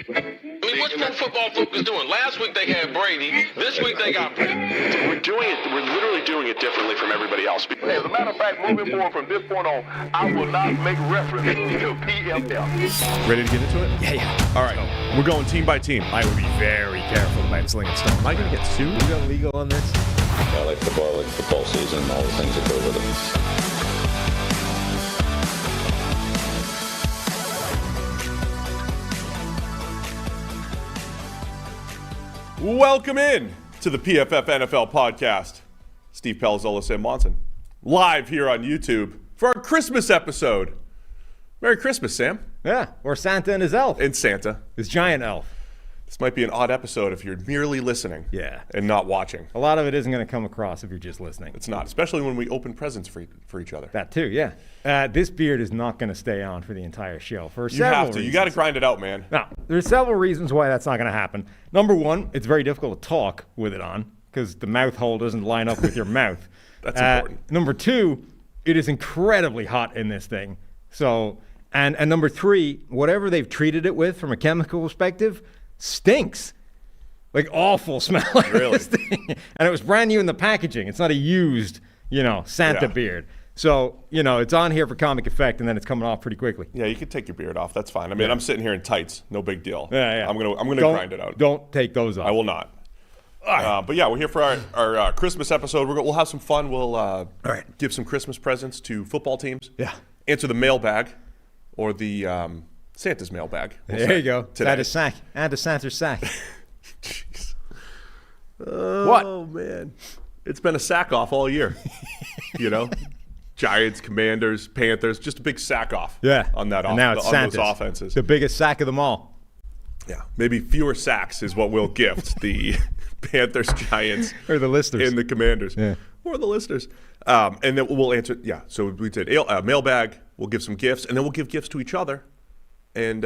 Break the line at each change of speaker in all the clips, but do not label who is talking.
I mean, what's pro football focus doing? Last week they had Brady. This week they got Brady.
We're literally doing it differently from everybody else.
As a matter of fact, moving forward from this point on, I will not make reference to PFF.
Ready to get into it?
Yeah.
All right. We're going team by team.
I would be very careful about slinging stone.
Am I going to get sued?
You got legal on this?
I like football season, and all the things that go with it.
Welcome in to the PFF NFL podcast. Steve Palazzolo, Sam Monson, live here on YouTube for our Christmas episode. Merry Christmas, Sam.
Yeah, or Santa and his elf.
And Santa.
His giant elf.
This might be an odd episode if you're merely listening and not watching.
A lot of it isn't going to come across if you're just listening.
It's not, especially when we open presents for each other.
That too, yeah. This beard is not going to stay on for the entire show. For
you
several
have to.
reasons.
You got to grind it out, man.
Now, there's several reasons why that's not going to happen. Number one, it's very difficult to talk with it on because the mouth hole doesn't line up with your mouth.
That's important.
Number two, it is incredibly hot in this thing. So, and number three, whatever they've treated it with from a chemical perspective stinks. Like awful smell.
Really?
This thing. And it was brand new in the packaging. It's not a used, Santa beard. So, it's on here for comic effect, and then it's coming off pretty quickly.
Yeah, you can take your beard off. That's fine. I mean, I'm sitting here in tights. No big deal.
Yeah.
I'm gonna grind it out.
Don't take those off.
I will not. But yeah, we're here for our Christmas episode. We'll have some fun. We'll give some Christmas presents to football teams.
Yeah.
Answer the mailbag, or the Santa's mailbag.
There you go.
Today.
Santa's sack.
Jeez.
What?
Oh, man. It's been a sack off all year. Giants, Commanders, Panthers, just a big sack off.
Yeah.
On that
and now it's
on
Santa's.
those offenses.
The biggest sack of them all.
Yeah. Maybe fewer sacks is what we'll gift the Panthers, Giants,
or the listeners,
and the Commanders, or the listeners. And then we'll answer. Yeah. So we did mailbag. We'll give some gifts, and then we'll give gifts to each other, and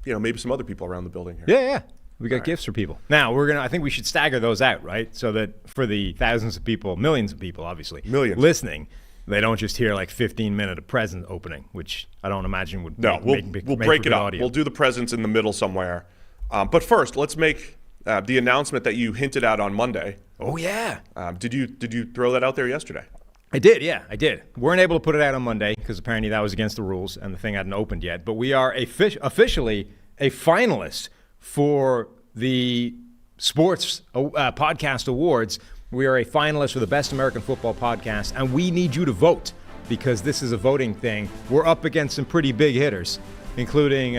maybe some other people around the building here.
Yeah. We got gifts for people. Now, I think we should stagger those out, right? So that for the thousands of people, millions of people, obviously, listening, they don't just hear like 15-minute of present opening, which I don't imagine would
we'll break it up.
Audio.
We'll do the presents in the middle somewhere. But first, let's make the announcement that you hinted at on Monday.
Oh, yeah.
Did you throw that out there yesterday?
I did, yeah, I did. Weren't able to put it out on Monday because apparently that was against the rules and the thing hadn't opened yet. But we are officially a finalist for the Sports Podcast Awards. We are a finalist for the Best American Football Podcast, and we need you to vote because this is a voting thing. We're up against some pretty big hitters, including,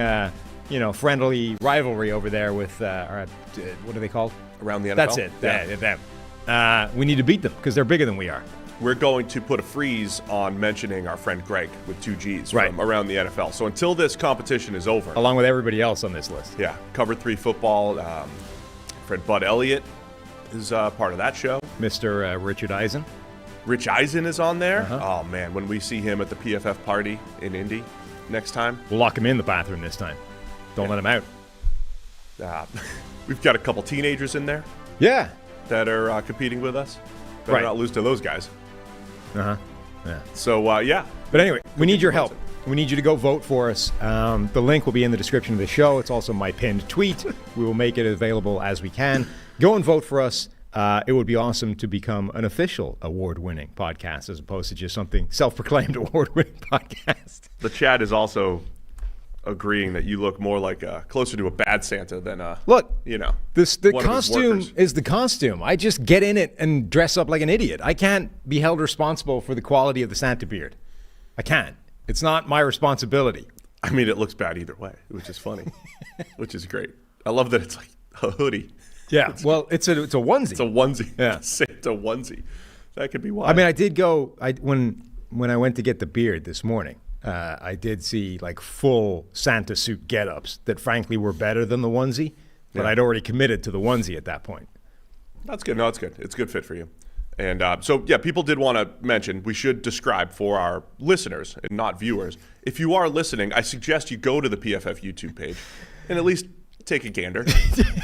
friendly rivalry over there with, what are they called?
Around the NFL?
That's it.
Yeah.
Them. We need to beat them because they're bigger than we are.
We're going to put a freeze on mentioning our friend Greg with 2 Gs from
right.
around the NFL. So until this competition is over.
Along with everybody else on this list.
Yeah. Cover 3 football. Friend Bud Elliott is part of that show.
Mr. Richard Eisen.
Rich Eisen is on there.
Uh-huh.
Oh, man. When we see him at the PFF party in Indy next time.
We'll lock him in the bathroom this time. Don't let him out.
We've got a couple teenagers in there.
Yeah.
That are competing with us. Better not lose to those guys.
Uh-huh. Yeah.
So, yeah.
But anyway, we need your help. We need you to go vote for us. The link will be in the description of the show. It's also my pinned tweet. We will make it available as we can. Go and vote for us. It would be awesome to become an official award-winning podcast as opposed to just something self-proclaimed award-winning podcast.
The chat is also agreeing that you look more like closer to a bad Santa than
the costume is the costume. I just get in it and dress up like an idiot. I can't be held responsible for the quality of the Santa beard. I can't. It's not my responsibility.
I mean, it looks bad either way, which is funny, which is great. I love that it's like a hoodie.
Yeah, it's a onesie.
It's a onesie.
Yeah,
Santa onesie. That could be why.
I mean, I did go. When I went to get the beard this morning. I did see like full Santa suit get-ups that frankly were better than the onesie, but I'd already committed to the onesie at that point.
That's good. No, it's good. It's a good fit for you. And people did want to mention, we should describe for our listeners and not viewers. If you are listening, I suggest you go to the PFF YouTube page and at least take a gander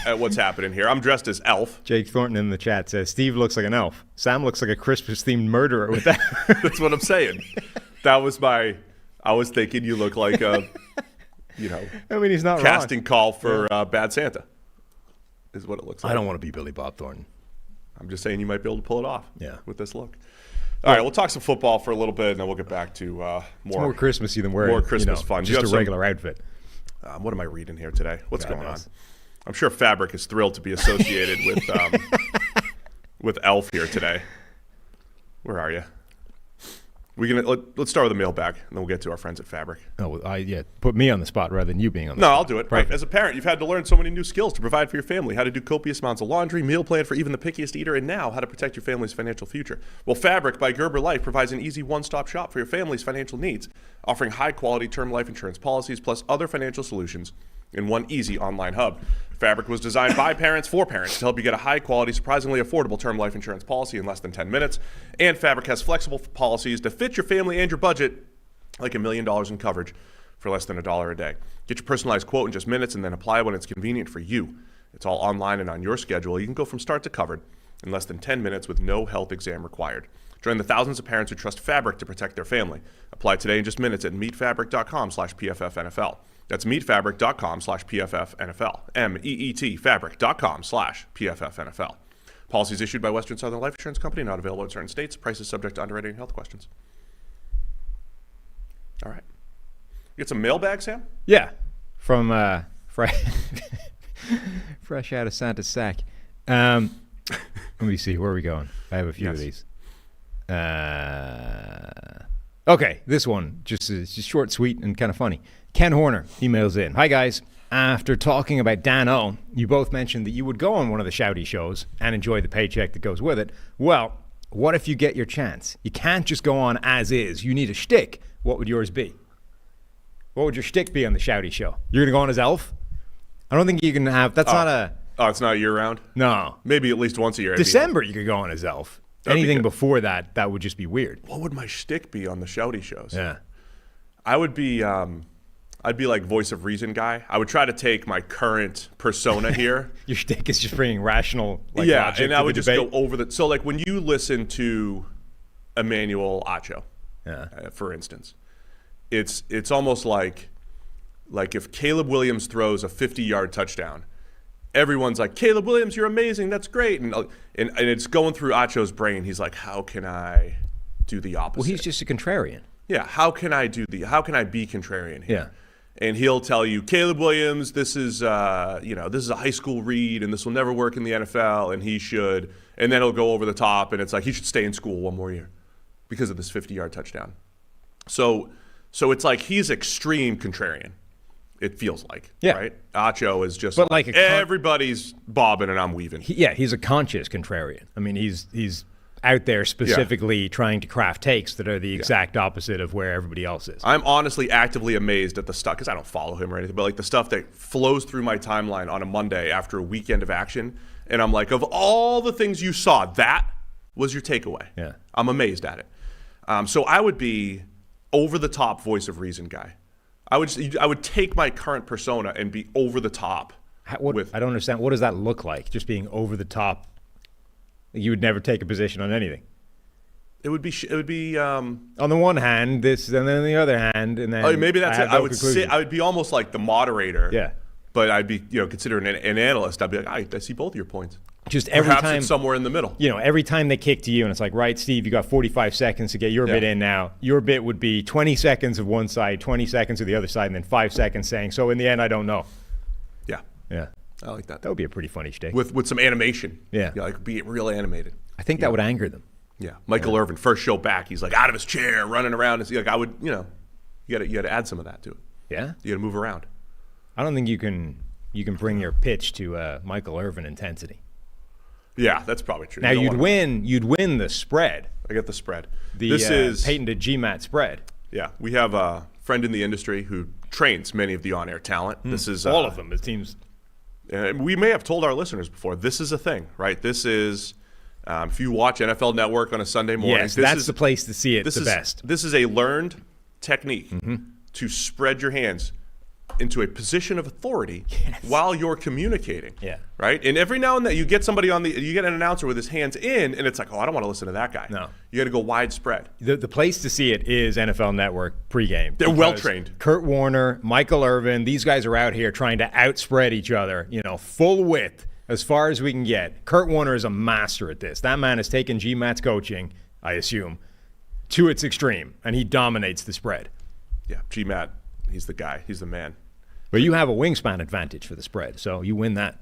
at what's happening here. I'm dressed as Elf.
Jake Thornton in the chat says, Steve looks like an elf. Sam looks like a Christmas-themed murderer with that.
That's what I'm saying. That was I was thinking you look like a
I mean, he's not
casting call for Bad Santa is what it looks like.
I don't want to be Billy Bob Thornton.
I'm just saying you might be able to pull it off with this look. All right, we'll talk some football for a little bit, and then we'll get back to
more Christmassy than wearing
more Christmas fun.
Just a regular outfit.
What am I reading here today? What's going on? I'm sure Fabric is thrilled to be associated with Elf here today. Where are you? Let's start with the mailbag, and then we'll get to our friends at Fabric.
Oh, put me on the spot rather than you being on the spot.
No, I'll do it. Right. As a parent, you've had to learn so many new skills to provide for your family, how to do copious amounts of laundry, meal plan for even the pickiest eater, and now how to protect your family's financial future. Well, Fabric by Gerber Life provides an easy one-stop shop for your family's financial needs, offering high-quality term life insurance policies plus other financial solutions in one easy online hub. Fabric was designed by parents for parents to help you get a high-quality, surprisingly affordable term life insurance policy in less than 10 minutes. And Fabric has flexible policies to fit your family and your budget, like $1 million in coverage for less than $1 a day. Get your personalized quote in just minutes and then apply when it's convenient for you. It's all online and on your schedule. You can go from start to covered in less than 10 minutes with no health exam required. Join the thousands of parents who trust Fabric to protect their family. Apply today in just minutes at meetfabric.com/PFFNFL. That's meetfabric.com/PFFNFL. MEET fabric.com/PFFNFL. Policies issued by Western Southern Life Insurance Company, not available in certain states. Prices subject to underwriting and health questions. All right. You get some mailbag, Sam?
Yeah. From fresh out of Santa's sack. Let me see. Where are we going? I have a few of these. Okay, this one just short, sweet, and kind of funny. Ken Horner emails in. Hi, guys. After talking about Dan O, you both mentioned that you would go on one of the Shouty shows and enjoy the paycheck that goes with it. Well, what if you get your chance? You can't just go on as is. You need a shtick. What would yours be? What would your shtick be on the Shouty show? You're going to go on as Elf? I don't think you can have... That's not a...
Oh, it's not year-round?
No.
Maybe at least once a year.
December, you could go on as Elf. Anything before that would just be weird.
What would my shtick be on the Shouty shows?
Yeah.
I would be... I'd be like voice of reason guy. I would try to take my current persona here.
Your shtick is just bringing rational logic
and I would just
debate.
go over the... So like when you listen to Emmanuel Acho, for instance, it's almost like if Caleb Williams throws a 50-yard touchdown, everyone's like, Caleb Williams, you're amazing, that's great. And it's going through Acho's brain. He's like, how can I do the opposite?
Well, he's just a contrarian.
Yeah, how can I be contrarian here?
Yeah.
And he'll tell you, Caleb Williams, this is this is a high school read, and this will never work in the NFL, and he should. And then he'll go over the top, and it's like he should stay in school one more year because of this 50-yard touchdown. So it's like he's extreme contrarian. It feels like, right? Acho is just
but
like everybody's bobbing and I'm weaving.
He's a conscious contrarian. I mean, he's out there specifically trying to craft takes that are the exact opposite of where everybody else is.
I'm honestly actively amazed at the stuff, because I don't follow him or anything, but like the stuff that flows through my timeline on a Monday after a weekend of action, and I'm like, of all the things you saw, that was your takeaway.
Yeah.
I'm amazed at it. So I would be over-the-top voice of reason guy. I would take my current persona and be over the top.
I don't understand. What does that look like? Just being over the top. You would never take a position on anything.
It would be.
On the one hand, this, and then on the other hand, and then.
Oh, maybe that's it. I would be almost like the moderator.
Yeah.
But I'd be, considered an analyst. I'd be like, I see both of your points.
Just every
Perhaps
time,
it's somewhere in the middle.
Every time they kick to you, and it's like, right, Steve, you got 45 seconds to get your bit in now. Your bit would be 20 seconds of one side, 20 seconds of the other side, and then 5 seconds saying, so in the end, I don't know.
Yeah.
Yeah.
I like that.
That would be a pretty funny shtick.
With some animation.
Yeah.
Like be real animated.
I think that would anger them.
Yeah. Michael Irvin, first show back, he's like out of his chair, running around. It's like I would, you got to add some of that to it.
Yeah.
You got to move around.
I don't think you can bring your pitch to Michael Irvin intensity.
Yeah, that's probably true.
Now you'd win the spread.
I get the spread.
This is patented GMAT spread.
Yeah, we have a friend in the industry who trains many of the on-air talent. This is
all of them. It seems.
We may have told our listeners before. This is a thing, right? This is if you watch NFL Network on a Sunday morning.
Yes, that's the place to see it. The best.
This is a learned technique to spread your hands into a position of authority while you're communicating.
Yeah.
Right? And every now and then you get you get an announcer with his hands in, and it's like, oh, I don't want to listen to that guy.
No.
You got to go widespread.
The place to see it is NFL Network pregame.
They're well-trained.
Kurt Warner, Michael Irvin, these guys are out here trying to outspread each other, full width as far as we can get. Kurt Warner is a master at this. That man has taken GMAT's coaching, I assume, to its extreme, and he dominates the spread.
Yeah, GMAT, he's the guy. He's the man.
But you have a wingspan advantage for the spread, so you win that.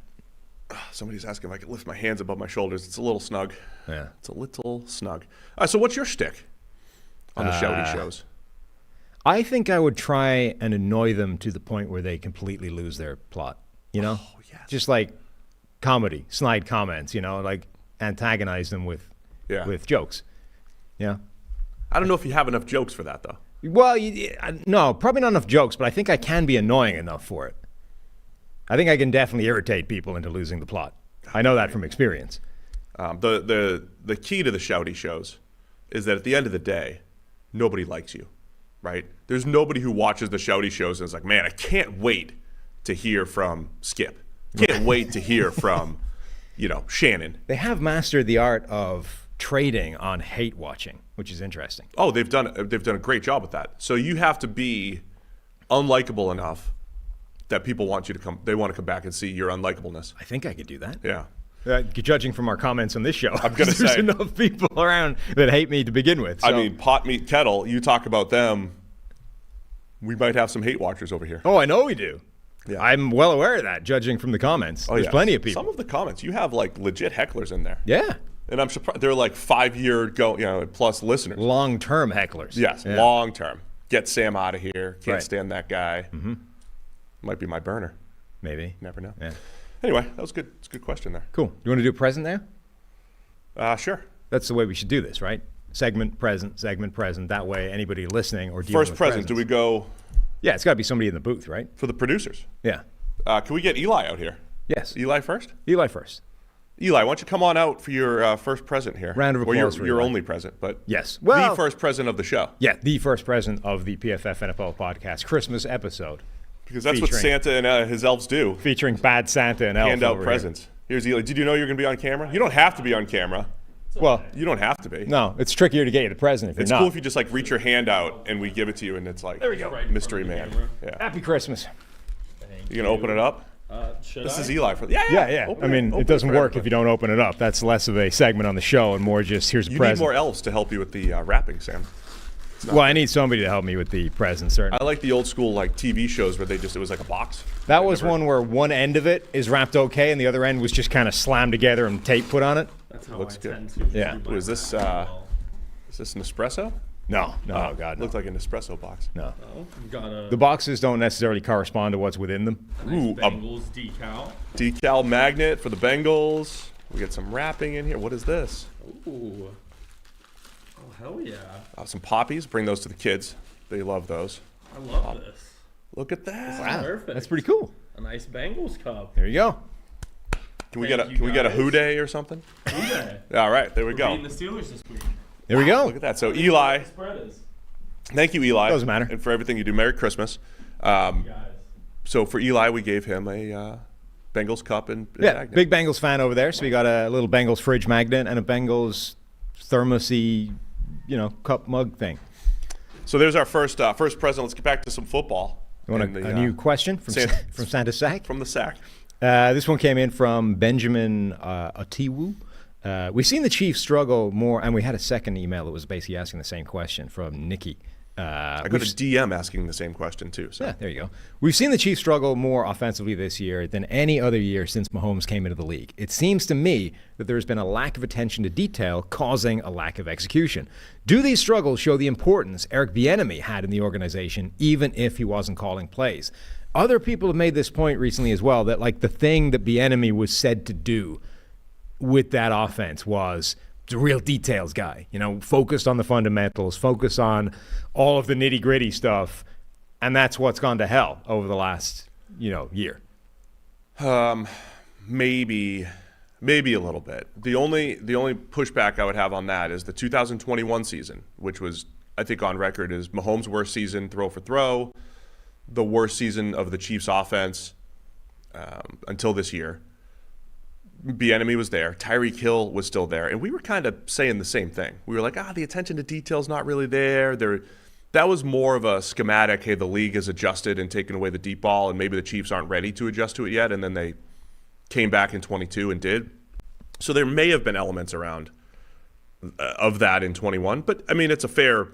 Somebody's asking if I could lift my hands above my shoulders. It's a little snug.
Yeah.
It's a little snug. So what's your shtick on the shouty shows?
I think I would try and annoy them to the point where they completely lose their plot,
Oh, yes.
Just like comedy, snide comments, like antagonize them with jokes. Yeah.
I don't know if you have enough jokes for that, though.
Well, no, probably not enough jokes, but I think I can be annoying enough for it. I think I can definitely irritate people into losing the plot. I know that from experience.
The key to the shouty shows is that at the end of the day, nobody likes you, right? There's nobody who watches the shouty shows and is like, man, I can't wait to hear from Skip. Can't wait to hear from, Shannon.
They have mastered the art of trading on hate watching, which is interesting.
Oh, they've done a great job with that. So you have to be unlikable enough that people want you to come. They want to come back and see your unlikableness.
I think I could do that.
Yeah.
Judging from our comments on this show,
I'm gonna
there's
say
enough people around that hate me to begin with. So.
I mean, pot, meat, kettle. You talk about them. We might have some hate watchers over here.
Oh, I know we do.
Yeah.
I'm well aware of that, judging from the comments. There's plenty of people.
Some of the comments, you have like legit hecklers in there.
Yeah.
And I'm surprised they're like 5-year plus listeners.
Long-term hecklers.
Yes,
yeah.
long-term. Get Sam out of here. Can't
Right.
stand that guy. Mm-hmm. Might be my burner.
Maybe.
Never know.
Yeah.
Anyway, that was good. It's a good question there.
Cool. You want to do a present there?
Sure.
That's the way we should do this, right? Segment, present. That way, anybody listening or dealing
First
with
present.
presents.
Do we go
Yeah, it's got to be somebody in the booth, right?
for the producers?
Yeah.
Can we get Eli out here?
Yes.
Eli first?
Eli first.
Eli, why don't you come on out for your first present here?
Round of applause
Or
for
your
Eli.
only present, but
Yes. Well,
the first present of the show.
Yeah, the first present of the PFF NFL podcast Christmas episode.
Because that's what
Featuring-
Santa and his elves do.
Featuring Bad Santa and Elf
Hand out
over
presents. Here's Eli. Did you know you're going to be on camera? You don't have to be on camera.
Here. Well,
You don't have to be.
no, it's trickier to get you the present if
It's
you're not.
cool if you just like reach your hand out and we give it to you and it's like
There we go.
mystery man. Yeah.
Happy Christmas.
You gonna open it up? This is Eli for
Yeah.
Open
I mean,
open
it doesn't
for
work if
everybody.
you don't open it up. That's less of a segment on the show and more just here's a
You need
present.
more elves to help you with the wrapping, Sam.
Well, I need somebody to help me with the present, certainly.
I like the old school like TV shows where it was like a box.
That was one where one end of it is wrapped okay and the other end was just kind of slammed together and tape put on it.
That's how
Looks
I
good.
tend to.
Yeah.
do my
Is this
presents
is this an espresso?
No, oh God, no.
Looked like an espresso box.
No.
well. We've got a
The boxes don't necessarily correspond to what's within them.
Ooh, a
Bengals decal.
decal magnet for the Bengals. We get some wrapping in here. What is this?
Ooh. Oh, hell yeah.
Some poppies. Bring those to the kids. They love those.
I love this.
Look at that.
Wow,
Perfect.
that's pretty cool.
A nice Bengals cup.
There you go.
Can we
Thank you,
get a
guys.
Who Day or something?
Okay.
All right, there we
We're
go.
beating the Steelers this week.
There we go.
Look at that. So Eli,
Spread is.
thank you, Eli.
Doesn't matter.
And for everything you do. Merry Christmas.
Guys.
So for Eli, we gave him a Bengals cup and
Yeah,
magnet.
big Bengals fan over there. So we got a little Bengals fridge magnet and a Bengals thermosy, cup mug thing.
So there's our first present. Let's get back to some football.
You want
And
a
the,
new question from
Santa-
from Santa Sack?
from the sack.
This one came in from Benjamin Atiwu. We've seen the Chiefs struggle more, and we had a second email that was basically asking the same question from Nikki.
I got a DM asking the same question too. So
Yeah, there you go. We've seen the Chiefs struggle more offensively this year than any other year since Mahomes came into the league. It seems to me that there's been a lack of attention to detail causing a lack of execution. Do these struggles show the importance Eric Bienemy had in the organization, even if he wasn't calling plays? Other people have made this point recently as well, that like the thing that Bienemy was said to do with that offense was a real details guy, focused on the fundamentals, focused on all of the nitty gritty stuff. And that's what's gone to hell over the last, year.
maybe a little bit. The only pushback I would have on that is the 2021 season, which was I think on record as Mahomes' worst season throw for throw. the worst season of the Chiefs offense until this year. Bienemy was there. Tyreek Hill was still there. And we were kind of saying the same thing. We were like, the attention to detail's not really there. That was more of a schematic, hey, the league has adjusted and taken away the deep ball, and maybe the Chiefs aren't ready to adjust to it yet, and then they came back in 22 and did. So there may have been elements around of that in 21, but I mean, it's a fair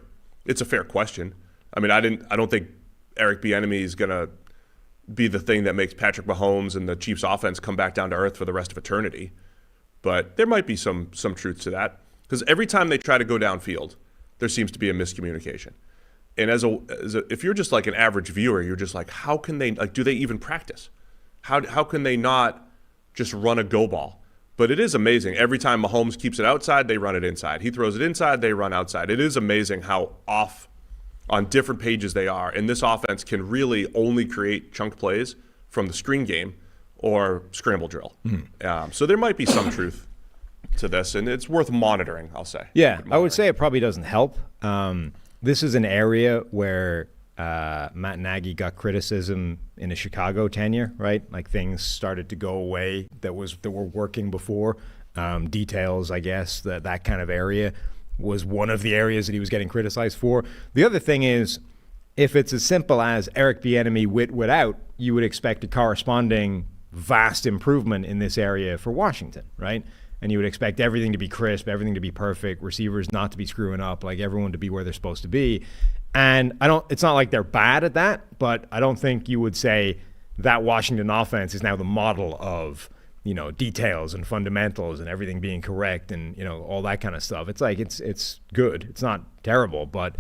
question. I mean, I don't think Eric Bienemy is going to be the thing that makes Patrick Mahomes and the Chiefs offense come back down to earth for the rest of eternity. But there might be some truth to that, because every time they try to go downfield, there seems to be a miscommunication. And if you're just like an average viewer, you're just like, how can they, like, do they even practice? How can they not just run a go ball? But it is amazing. Every time Mahomes keeps it outside, they run it inside. He throws it inside, they run outside. It is amazing how off on different pages they are. And this offense can really only create chunk plays from the screen game or scramble drill. So there might be some truth to this, and it's worth monitoring, I'll say.
Yeah, I would say it probably doesn't help. This is an area where Matt Nagy got criticism in a Chicago tenure, right? Like things started to go away that were working before. Details, I guess, that kind of area was one of the areas that he was getting criticized for. The other thing is, if it's as simple as Eric Bienemy wit out, you would expect a corresponding vast improvement in this area for Washington, right? And you would expect everything to be crisp, everything to be perfect, receivers not to be screwing up, like everyone to be where they're supposed to be. And it's not like they're bad at that, but I don't think you would say that Washington offense is now the model of, details and fundamentals and everything being correct and, all that kind of stuff. It's like it's good. It's not terrible, but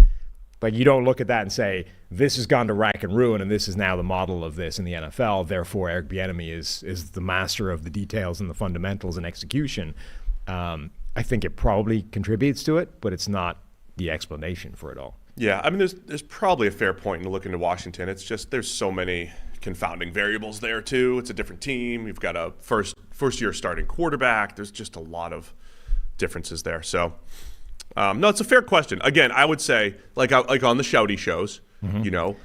like you don't look at that and say, this has gone to rack and ruin and this is now the model of this in the NFL. Therefore, Eric Bienemy is the master of the details and the fundamentals and execution. I think it probably contributes to it, but it's not the explanation for it all.
Yeah, I mean, there's probably a fair point in looking to Washington. It's just there's so many confounding variables there too. It's a different team. You've got a first year starting quarterback. There's just a lot of differences there. So no, it's a fair question. Again, I would say like on the shouty shows,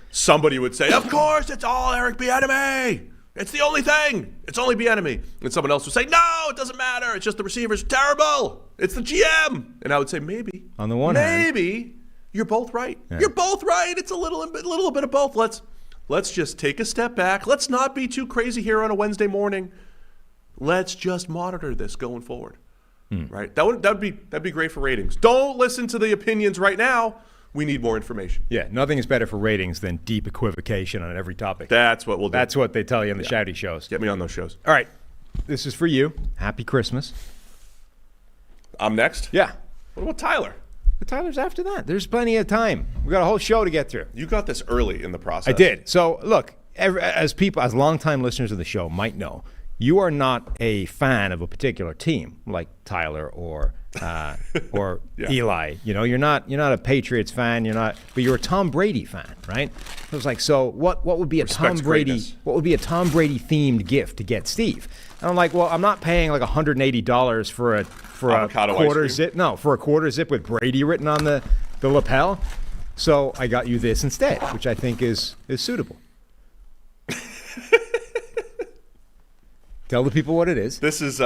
somebody would say, of course, it's all Eric Bienemy. It's the only thing. It's only Bienemy. And someone else would say, no, it doesn't matter. It's just the receivers are terrible. It's the GM. And I would say, maybe.
On the one hand.
You're both right. Yeah. You're both right. It's a little bit of both. Let's just take a step back. Let's not be too crazy here on a Wednesday morning. Let's just monitor this going forward. Right? That'd be great for ratings. Don't listen to the opinions right now. We need more information.
Yeah, nothing is better for ratings than deep equivocation on every topic.
That's what we'll do.
That's what they tell you in the shouty shows.
Get me on those shows.
All right. This is for you. Happy Christmas.
I'm next?
Yeah.
What about Tyler?
Tyler's after that. There's plenty of time. We got a whole show to get through.
You got this early in the process.
I did. So, look, as longtime listeners of the show might know, you are not a fan of a particular team like Tyler or Eli. You're not a Patriots fan. But you're a Tom Brady fan, right? I was like, so what would be a Tom Brady?
Greatness.
What would be a Tom Brady themed gift to get Steve? And I'm like, well, I'm not paying like $180 for a quarter zip. No, for a quarter zip with Brady written on the lapel. So I got you this instead, which I think is suitable. Tell the people what it is.
This is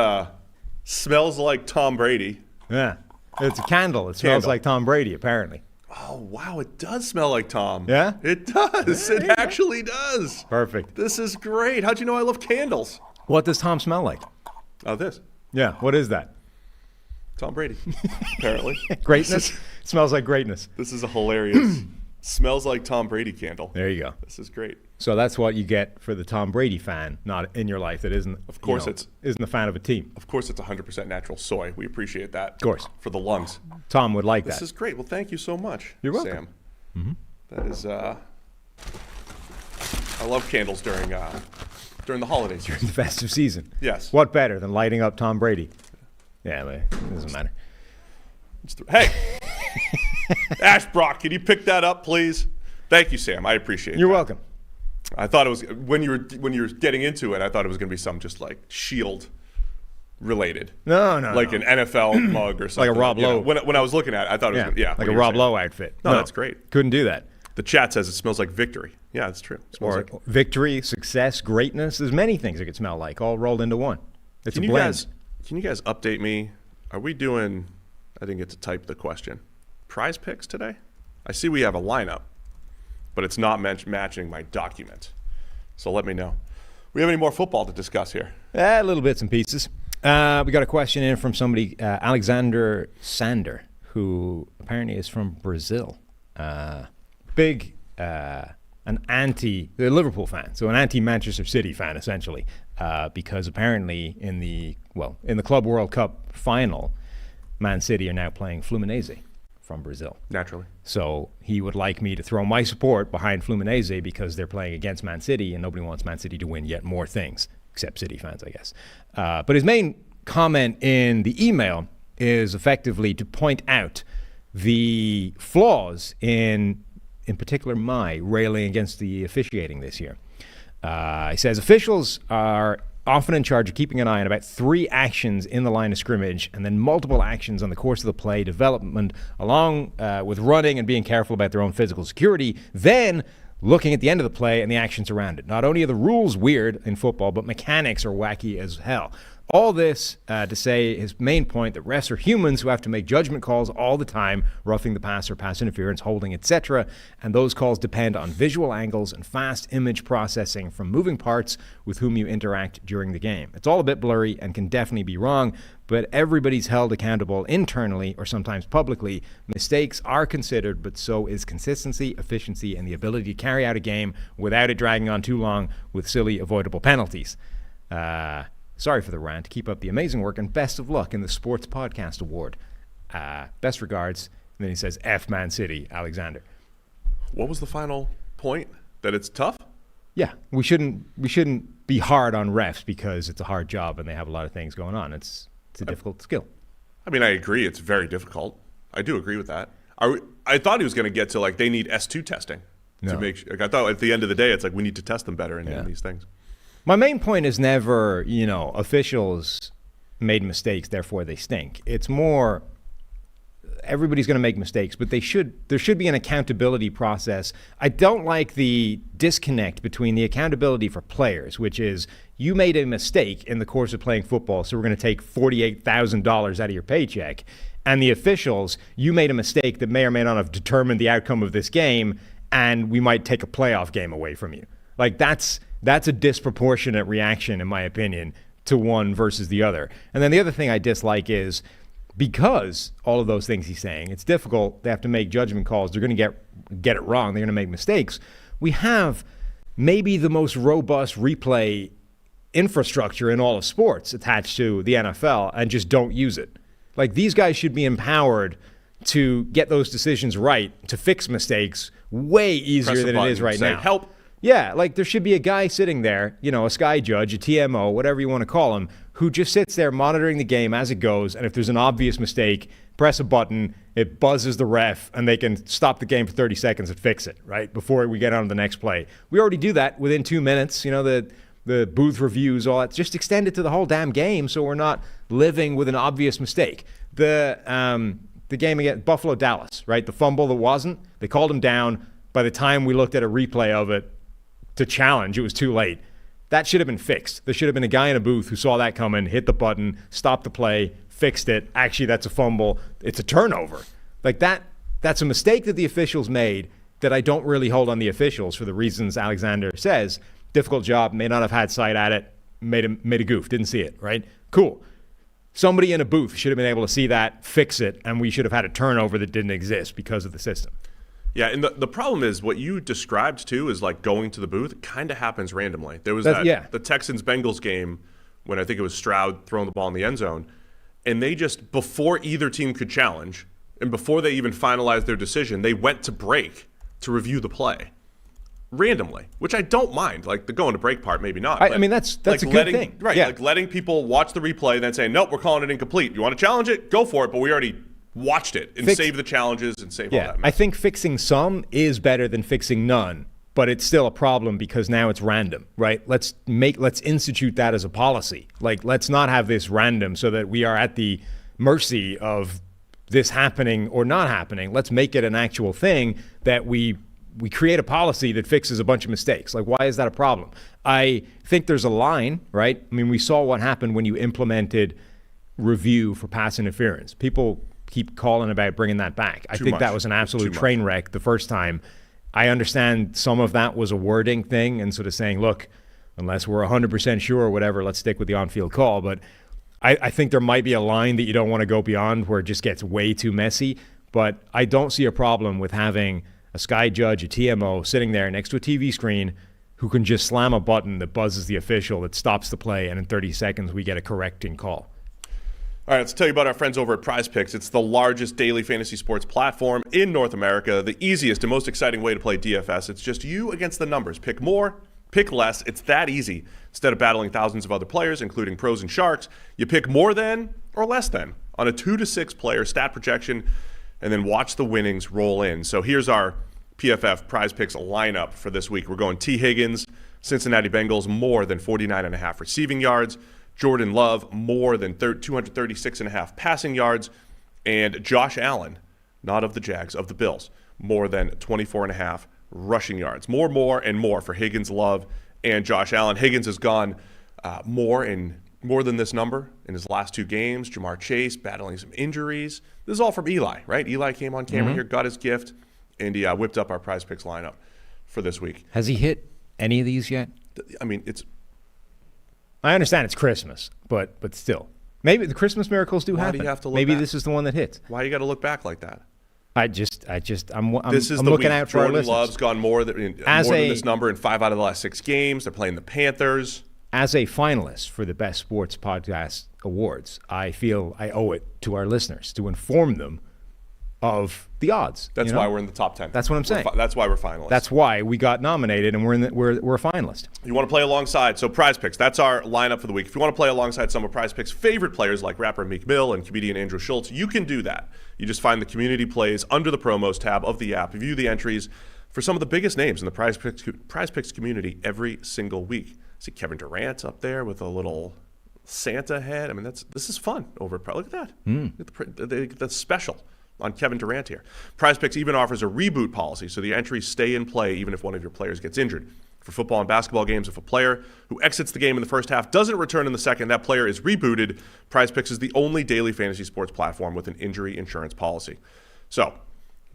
smells like Tom Brady.
Yeah, it's a candle. It smells like Tom Brady, apparently.
Oh, wow, it does smell like Tom.
Yeah?
It does. It actually does.
Perfect.
This is great. How'd you know I love candles?
What does Tom smell like?
Oh, this.
Yeah, what is that?
Tom Brady, apparently.
Greatness? It smells like greatness.
This is a hilarious, smells like Tom Brady candle.
There you go.
This is great.
So that's what you get for the Tom Brady fan, not in your life that isn't,
of course,
isn't a fan of a team.
Of course, it's 100% natural soy. We appreciate that.
Of course.
For the lungs.
Tom would like
this
that.
This is great. Well, thank you so much,
You're welcome.
Sam. That is, I love candles during the holidays.
During the festive season.
Yes.
What better than lighting up Tom Brady? Yeah, but it doesn't matter.
Hey, Ash Brock, can you pick that up, please? Thank you, Sam. I appreciate it.
You're welcome.
I thought it was when you were getting into it. I thought it was going to be some just like Shield related.
No.
Like an NFL mug or something.
Like a Rob Lowe.
When I was looking at it, I thought it was
like a Rob Lowe outfit.
No, that's great.
Couldn't do that.
The chat says it smells like victory. Yeah, it's true. It smells
Or
like.
victory, success, greatness. There's many things it could smell like, all rolled into one. It's
Can
a
you
blend.
guys update me? Are we doing? I didn't get to type the question. Prize picks today? I see we have a lineup, but it's not matching my document. So let me know. We have any more football to discuss here?
Little bits and pieces. We got a question in from somebody, Alexander Sander, who apparently is from Brazil. Big, an Liverpool fan, so an anti-Manchester City fan, essentially, because apparently in the Club World Cup final, Man City are now playing Fluminense from Brazil.
Naturally.
So he would like me to throw my support behind Fluminense because they're playing against Man City, and nobody wants Man City to win yet more things, except City fans, I guess. But his main comment in the email is effectively to point out the flaws in particular, my railing against the officiating this year. He says officials are often in charge of keeping an eye on about 3 actions in the line of scrimmage and then multiple actions on the course of the play development, along with running and being careful about their own physical security, then looking at the end of the play and the actions around it. Not only are the rules weird in football, but mechanics are wacky as hell. All this to say his main point that refs are humans who have to make judgment calls all the time, roughing the passer, pass interference, holding, etc. And those calls depend on visual angles and fast image processing from moving parts with whom you interact during the game. It's all a bit blurry and can definitely be wrong, but everybody's held accountable internally or sometimes publicly. Mistakes are considered, but so is consistency, efficiency, and the ability to carry out a game without it dragging on too long with silly, avoidable penalties. Sorry for the rant. Keep up the amazing work and best of luck in the Sports Podcast Award. Best regards. And then he says, F Man City, Alexander.
What was the final point? That it's tough?
Yeah, we shouldn't be hard on refs because it's a hard job and they have a lot of things going on. It's a difficult skill.
I mean, I agree. It's very difficult. I do agree with that. I thought he was going to get to, like, they need S2 testing.
No.
To make sure. Like, I thought at the end of the day, it's like we need to test them better in these things.
My main point is never, officials made mistakes, therefore they stink. It's more, everybody's going to make mistakes, but there should be an accountability process. I don't like the disconnect between the accountability for players, which is you made a mistake in the course of playing football, so we're going to take $48,000 out of your paycheck, and the officials, you made a mistake that may or may not have determined the outcome of this game, and we might take a playoff game away from you. Like, that's a disproportionate reaction, in my opinion, to one versus the other. And then the other thing I dislike is because all of those things he's saying, it's difficult. They have to make judgment calls. They're going to get it wrong. They're going to make mistakes. We have maybe the most robust replay infrastructure in all of sports attached to the NFL and just don't use it. Like, these guys should be empowered to get those decisions right, to fix mistakes way easier than it is right now.
Help.
Yeah, like there should be a guy sitting there, a sky judge, a TMO, whatever you want to call him, who just sits there monitoring the game as it goes, and if there's an obvious mistake, press a button, it buzzes the ref, and they can stop the game for 30 seconds and fix it, right, before we get on to the next play. We already do that within 2 minutes, the booth reviews, all that. Just extend it to the whole damn game so we're not living with an obvious mistake. The game against Buffalo-Dallas, right, the fumble that wasn't, they called him down. By the time we looked at a replay of it, to challenge, it was too late. That should have been fixed. There should have been a guy in a booth who saw that coming, hit the button, stopped the play, fixed it. Actually, that's a fumble. It's a turnover. Like that's a mistake that the officials made that I don't really hold on the officials for the reasons Alexander says. Difficult job, may not have had sight at it, made a goof, didn't see it, right? Cool. Somebody in a booth should have been able to see that, fix it, and we should have had a turnover that didn't exist because of the system.
Yeah, and the problem is what you described, too, is like going to the booth. It kind of happens randomly. There was the Texans-Bengals game when I think it was Stroud throwing the ball in the end zone, and they just, before either team could challenge, and before they even finalized their decision, they went to break to review the play. Randomly, which I don't mind. Like, the going to break part, maybe not.
I mean, that's like a good thing.
Right,
yeah.
Like letting people watch the replay and then saying, nope, we're calling it incomplete. You want to challenge it? Go for it, but we already watched it and save the challenges and save all that mess.
I think fixing some is better than fixing none, but it's still a problem because now it's random, right? Let's institute that as a policy. Like, let's not have this random so that we are at the mercy of this happening or not happening. Let's make it an actual thing that we we create a policy that fixes a bunch of mistakes. Like, why is that a problem? I think there's a line, right? I mean, we saw what happened when you implemented review for pass interference. People keep calling about bringing that back. I think that was an absolute train wreck the first time. I understand some of that was a wording thing and sort of saying, look, unless we're 100% sure or whatever, let's stick with the on-field call. But I think there might be a line that you don't want to go beyond where it just gets way too messy. But I don't see a problem with having a Sky judge, a TMO, sitting there next to a TV screen who can just slam a button that buzzes the official, that stops the play, and in 30 seconds we get a correcting call.
All right, let's tell you about our friends over at Prize Picks. It's the largest daily fantasy sports platform in North America, the easiest and most exciting way to play DFS. It's just you against the numbers. Pick more, pick less. It's that easy. Instead of battling thousands of other players, including pros and sharks, you pick more than or less than on a 2 to 6 player stat projection, and then watch the winnings roll in. So here's our PFF Prize Picks lineup for this week. We're going T. Higgins, Cincinnati Bengals, more than 49.5 receiving yards. Jordan Love, more than 236.5 passing yards. And Josh Allen, not of the Jags, of the Bills, more than 24.5 rushing yards. More, and more for Higgins, Love, and Josh Allen. Higgins has gone more than this number in his last 2 games. Jamar Chase battling some injuries. This is all from Eli, right? Eli came on camera here, got his gift, and he whipped up our Prize Picks lineup for this week.
Has he hit any of these yet?
I mean,
I understand it's Christmas, but still. Maybe the Christmas miracles do
Why
happen.
do you have to look
Maybe
back?
this is the one that hits.
Why you got to look back like that?
I'm
This is
I'm
the
looking
week.
out for our
Jordan
listeners.
Love's gone more than this number in 5 out of the last 6 games. They're playing the Panthers.
As a finalist for the Best Sports Podcast Awards, I feel I owe it to our listeners to inform them of the odds.
That's why we're in the top 10.
That's what I'm saying.
That's why we're finalists.
That's why we got nominated, and we're a finalist.
You want to play alongside, so Prize Picks, that's our lineup for the week. If you want to play alongside some of Prize Picks' favorite players like rapper Meek Mill and comedian Andrew Schultz, you can do that. You just find the community plays under the promos tab of the app. View the entries for some of the biggest names in the Prize Picks community every single week. See Kevin Durant up there with a little Santa head. I mean, this is fun over at Look at that. That's special on Kevin Durant here. Prize Picks even offers a reboot policy, so the entries stay in play even if one of your players gets injured. For football and basketball games, if a player who exits the game in the first half doesn't return in the second, that player is rebooted. Prize Picks is the only daily fantasy sports platform with an injury insurance policy. So,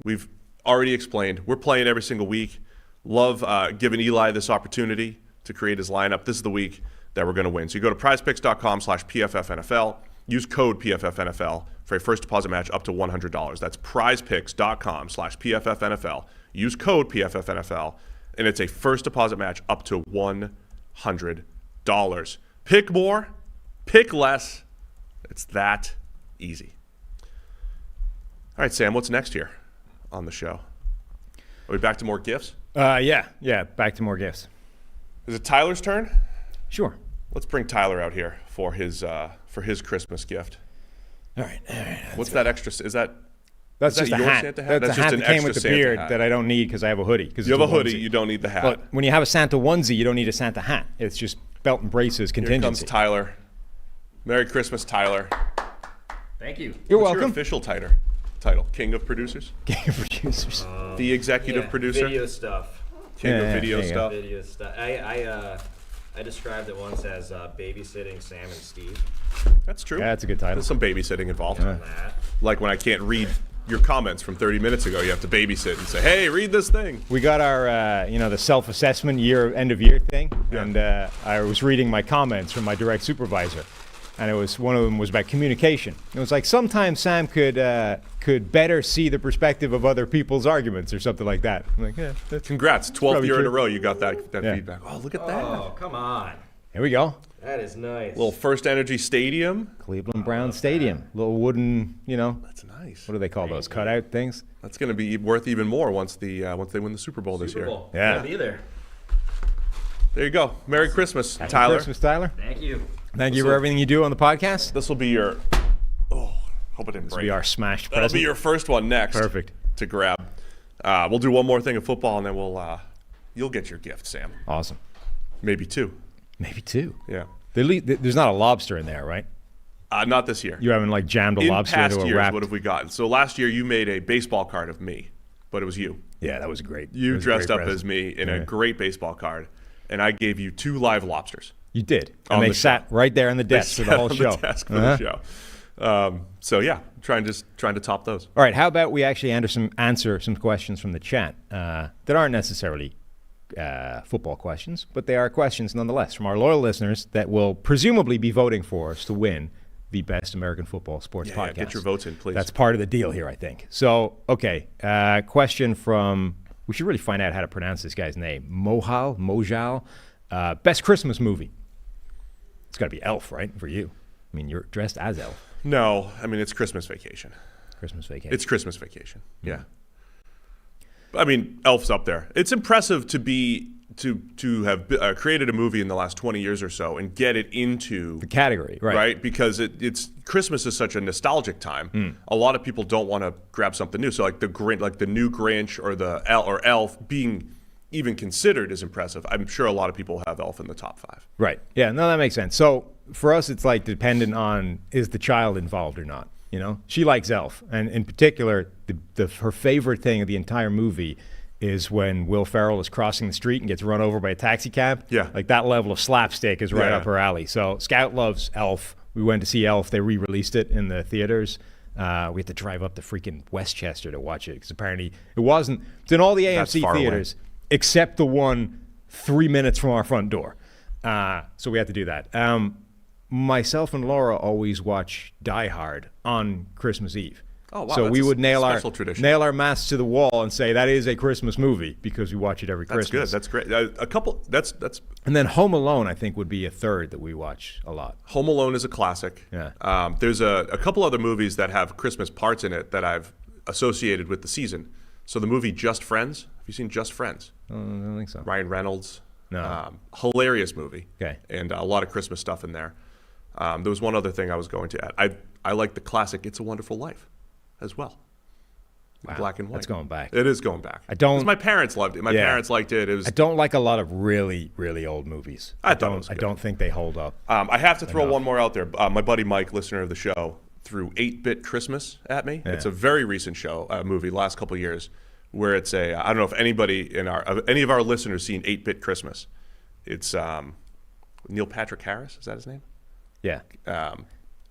we've already explained, we're playing every single week. Love giving Eli this opportunity to create his lineup. This is the week that we're going to win. So you go to prizepicks.com/PFFNFL. Use code PFFNFL for a first deposit match up to $100. That's prizepicks.com/PFFNFL. Use code PFFNFL, and it's a first deposit match up to $100. Pick more, pick less. It's that easy. All right, Sam, what's next here on the show? Are we back to more gifts?
Yeah, back to more gifts.
Is it Tyler's turn?
Sure.
Let's bring Tyler out here for his Christmas gift.
All right.
What's that extra?
That's
that
just a
your
hat.
Santa hat?
That's
That's
a
just
hat
an
that came
extra
with the
Santa
beard
hat.
that I don't need because I have a hoodie.
You have a hoodie, you don't need the hat.
But when you have a Santa onesie, you don't need a Santa hat. It's just belt and braces
Here
contingency.
comes Tyler. Merry Christmas, Tyler.
Thank you.
You're
What's
welcome.
your official title? King of Producers?
Game producers.
The executive producer?
Video stuff.
King of video
there you go.
stuff?
Video stuff. I described it once as babysitting Sam and Steve.
That's true.
Yeah, that's a good title.
There's some babysitting involved.
On that.
Like when I can't read your comments from 30 minutes ago, you have to babysit and say, hey, read this thing.
We got our, the self-assessment end of year thing, and I was reading my comments from my direct supervisor, and one of them was about communication. It was like sometimes Sam could better see the perspective of other people's arguments or something like that. I'm like, yeah, that's
Congrats, 12th
probably
year in a
true.
row you got that
Yeah.
feedback. Oh, look at that.
Oh, come on.
Here we go.
That is nice.
Little First Energy Stadium.
Cleveland Brown Stadium, little wooden,
That's nice.
what do they call those cutout things?
That's going to be worth even more once they win the Super Bowl this
Super
year.
Bowl.
Yeah.
Gotta be there.
There you go. Merry Christmas,
Happy
Tyler.
Christmas, Tyler.
Thank you.
Thank you for everything you do on the podcast.
This will be your. Oh, hope it didn't
This will
break.
be our smashed
That'll
present.
be your first one next.
Perfect.
To grab. We'll do one more thing of football, and then you'll get your gift, Sam.
Awesome.
Maybe 2.
Maybe 2.
Yeah.
There's not a lobster in there, right?
Not this year.
You haven't jammed a
In
lobster
past
into a
years,
wrap.
what have we gotten? So last year you made a baseball card of me. but it was you.
Yeah, that was great.
You
was a
dressed
great
up as
present.
me in a great baseball card, and I gave you 2 live lobsters.
You did.
On
And they
the
sat right there on the desk for the whole show.
Desk for the show. So yeah, trying to top those.
All right, how about we actually answer some questions from the chat that aren't necessarily football questions, but they are questions nonetheless from our loyal listeners that will presumably be voting for us to win the best American football sports podcast.
Yeah, get your votes in, please.
That's part of the deal here, I think. So, okay, question from, we should really find out how to pronounce this guy's name. Mojal. Best Christmas movie. It's got to be Elf, right, for you? I mean, you're dressed as Elf.
No, I mean, it's Christmas Vacation.
Christmas Vacation.
It's Christmas Vacation, yeah. I mean, Elf's up there. It's impressive to have created a movie in the last 20 years or so and get it into
the category, right?
Right, because it's Christmas is such a nostalgic time. A lot of people don't want to grab something new. So like the new Grinch or Elf being even considered is impressive. I'm sure a lot of people have Elf in the top 5.
Right. Yeah. No, that makes sense. So for us, it's like dependent on is the child involved or not. You know, she likes Elf, and in particular, her favorite thing of the entire movie is when Will Ferrell is crossing the street and gets run over by a taxi cab.
Yeah.
Like that level of slapstick is right up her alley. So Scout loves Elf. We went to see Elf. They re-released it in the theaters. We had to drive up to freaking Westchester to watch it because apparently it's in all the AMC theaters except the one 3 minutes from our front door. So we had to do that. Myself and Laura always watch Die Hard on Christmas Eve.
Oh, wow.
So we would nail
tradition.
our masks to the wall and say that is a Christmas movie because we watch it every Christmas.
That's good. That's great. That's.
And then Home Alone, I think, would be a third that we watch a lot.
Home Alone is a classic.
Yeah.
There's a couple other movies that have Christmas parts in it that I've associated with the season. So the movie Just Friends. Have you seen Just Friends?
I don't think so.
Ryan Reynolds.
No.
Hilarious movie.
Okay.
And a lot of Christmas stuff in there. There was one other thing I was going to add. I like the classic It's a Wonderful Life as well.
Wow.
Black and white.
That's going back.
It is going back.
I don't.
'Cause my parents loved it. My parents liked it.
I don't like a lot of really, really old movies.
I thought it was good.
I don't think they hold up.
I have to throw one more out there. My buddy Mike, listener of the show, threw 8-Bit Christmas at me. Yeah. It's a very recent movie, last couple of years, where it's I don't know if any of our listeners seen 8-Bit Christmas. It's Neil Patrick Harris. Is that his name?
Yeah.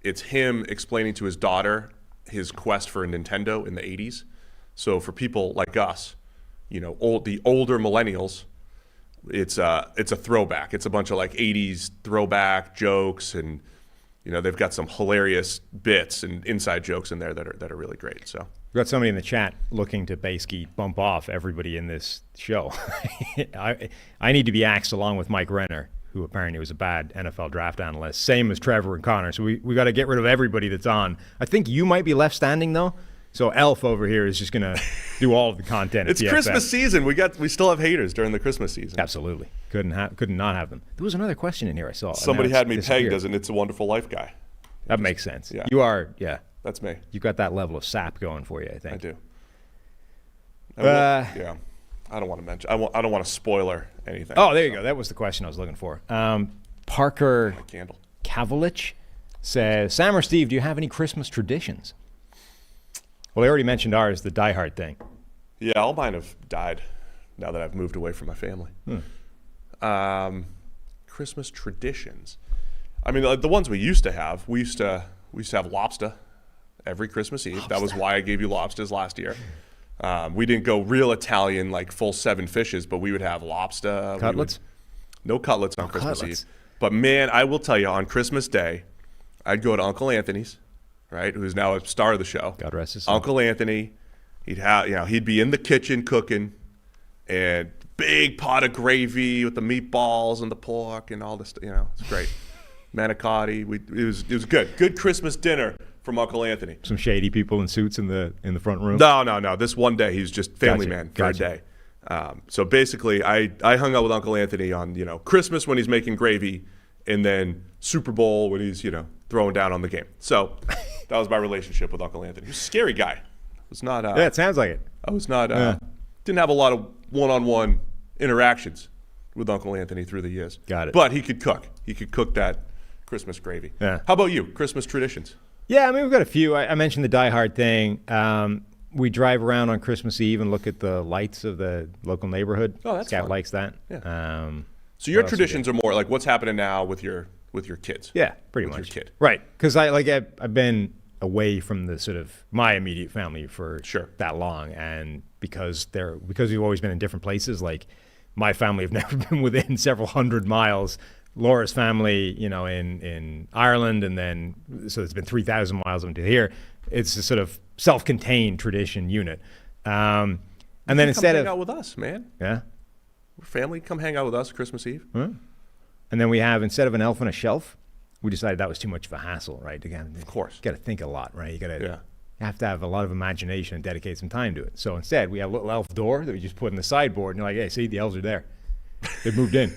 It's him explaining to his daughter his quest for a Nintendo in the 80s. So for people like us, you know, the older millennials, it's a throwback. It's a bunch of like 80s throwback jokes, and you know, they've got some hilarious bits and inside jokes in there that are really great. So
we've got somebody in the chat looking to basically bump off everybody in this show. I need to be axed along with Mike Renner, who apparently was a bad NFL draft analyst, same as Trevor and Connor. So we got to get rid of everybody that's on. I think you might be left standing, though. So Elf over here is just going to do all of the content.
It's
PFF.
Christmas season. We still have haters during the Christmas season.
Absolutely. Couldn't not have them. There was another question in here I saw.
Somebody had me pegged as an It's a Wonderful Life guy.
That makes sense.
Yeah.
You are, yeah.
That's me.
You've got that level of sap going for you, I think.
I do. Yeah. I don't want to mention. I don't want to spoiler anything.
Oh, there you go. That was the question I was looking for. Parker Kavalich says, Sam or Steve, do you have any Christmas traditions? Well, I already mentioned ours, the Die Hard thing.
Yeah, all mine have died now that I've moved away from my family. Christmas traditions. I mean, the ones we used to have. We used to have lobster every Christmas Eve. Lobster. That was why I gave you lobsters last year. We didn't go real Italian, like full 7 fishes, but we would have lobster.
Cutlets?
No cutlets on Christmas Eve. But man, I will tell you, on Christmas Day, I'd go to Uncle Anthony's, right, who's now a star of the show.
God rest his soul.
Uncle Anthony, he'd be in the kitchen cooking, and big pot of gravy with the meatballs and the pork and all this. It's great. Manicotti. It was good. Good Christmas dinner from Uncle Anthony.
Some shady people in suits in the front room.
No. This one day, he was just family man for a day. So basically, I hung out with Uncle Anthony on Christmas when he's making gravy, and then Super Bowl when he's throwing down on the game. So that was my relationship with Uncle Anthony. He was a scary guy. It was not.
Yeah, it sounds like it.
I was not. Didn't have a lot of one-on-one interactions with Uncle Anthony through the years.
Got it.
But he could cook. He could cook that Christmas gravy.
Yeah.
How about you? Christmas traditions?
Yeah, I mean, we've got a few. I mentioned the Die Hard thing. We drive around on Christmas Eve and look at the lights of the local neighborhood.
Oh, that's
Scout
fun.
likes that.
Yeah. So your traditions are more like what's happening now with your kids.
Yeah, pretty
with
much.
Your kid.
Right, because I've been away from the sort of my immediate family for that long, and because we've always been in different places. Like my family have never been within several hundred miles. Laura's family, in Ireland, and then so it's been 3,000 miles into here. It's a sort of self-contained tradition unit, and then instead
come hang out with us, man.
Yeah.
We're family, come hang out with us Christmas Eve.
Huh? And then we have, instead of an elf on a shelf, we decided that was too much of a hassle, right? Again,
of course.
You got to think a lot, right? You have to have a lot of imagination and dedicate some time to it. So instead, we have a little elf door that we just put in the sideboard, and you're like, hey, see, the elves are there. They've moved in.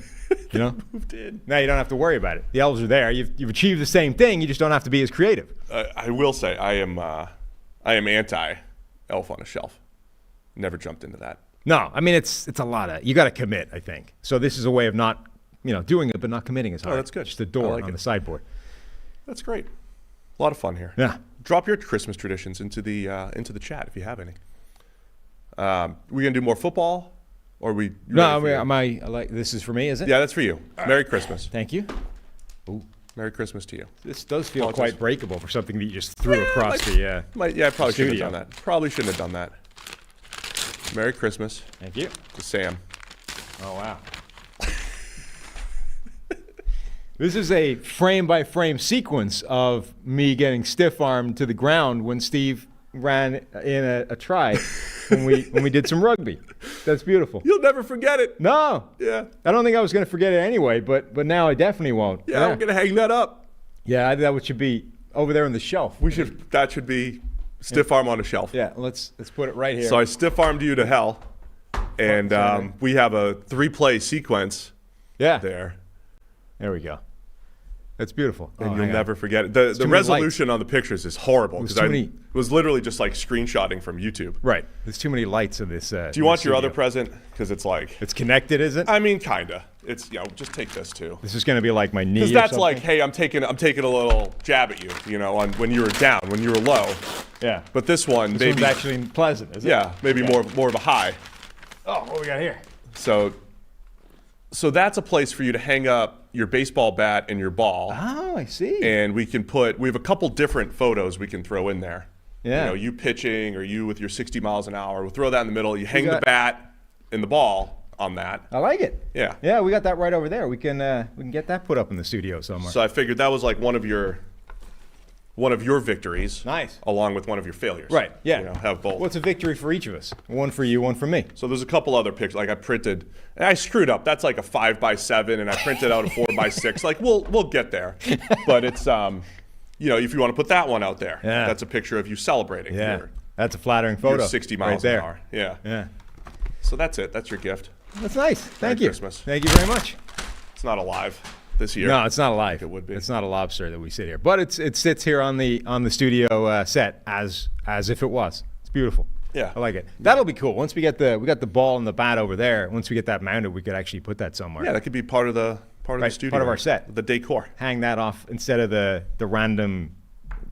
Moved in.
Now you don't have to worry about it. The elves are there. You've achieved the same thing. You just don't have to be as creative.
I will say I am anti elf on a shelf. Never jumped into that.
No, I mean it's a lot of you got to commit. I think so. This is a way of not doing it but not committing as hard.
Oh, that's good.
Just a door
like
on
it.
the sideboard.
That's great. A lot of fun here.
Yeah.
Drop your Christmas traditions into the chat if you have any. We gonna do more football, or we?
No, I like this is for me, is it?
Yeah, that's for you. Merry Christmas.
Thank you.
Ooh. Merry Christmas to you.
This does feel quite breakable for something that you just threw across the.
I probably shouldn't
studio.
have done that. Probably shouldn't have done that. Merry Christmas.
Thank you.
To Sam.
Oh wow. This is a frame-by-frame sequence of me getting stiff-armed to the ground when Steve ran in a try when we did some rugby. That's beautiful.
You'll never forget it.
No.
Yeah.
I don't think I was going to forget it anyway, but now I definitely won't.
Yeah, I'm gonna hang that up.
Yeah, that should be over there on the shelf.
That should be stiff arm on a shelf.
Yeah, let's put it right here.
So I stiff armed you to hell, and we have a 3-play sequence.
Yeah.
There
we go. That's beautiful.
And you'll never forget it. The resolution on the pictures is horrible because I was literally just like screenshotting from YouTube.
Right. There's too many lights in this.
Do you want your other present? Because it's like
it's connected, is it?
I mean, kinda. It's just take this too.
This is gonna be like my knee.
Because that's like, hey, I'm taking a little jab at you, on when you were down, when you were low.
Yeah.
But this one's
actually pleasant, is it?
Yeah, maybe more of a high.
Oh, what we got here?
So that's a place for you to hang up your baseball bat and your ball.
Oh, I see.
And we have a couple different photos we can throw in there.
Yeah.
You pitching or you with your 60 miles an hour. We'll throw that in the middle. You hang the bat and the ball on that.
I like it.
Yeah.
Yeah, we got that right over there. We can get that put up in the studio somewhere.
So I figured that was like one of your victories.
Nice.
Along with one of your failures.
Right. Yeah.
Have both.
What's a victory for each of us? One for you, one for me.
So there's a couple other pictures. Like I printed, and I screwed up. That's like a 5x7, and I printed out a 4x6. Like we'll get there. But it's if you want to put that one out there, that's a picture of you celebrating.
Yeah. That's a flattering photo.
You're 60 miles
right
an hour. Yeah.
Yeah.
So that's it. That's your gift.
That's nice. Thank
Merry
you.
Christmas.
Thank you very much.
It's not alive this year.
No, it's not alive.
It would be.
It's not a lobster that we sit here, but it sits here on the studio set as if it was. It's beautiful.
Yeah,
I like it. That'll be cool. Once we got the ball and the bat over there. Once we get that mounted, we could actually put that somewhere.
Yeah, that could be part of the studio.
Part of our set.
The decor.
Hang that off instead of the random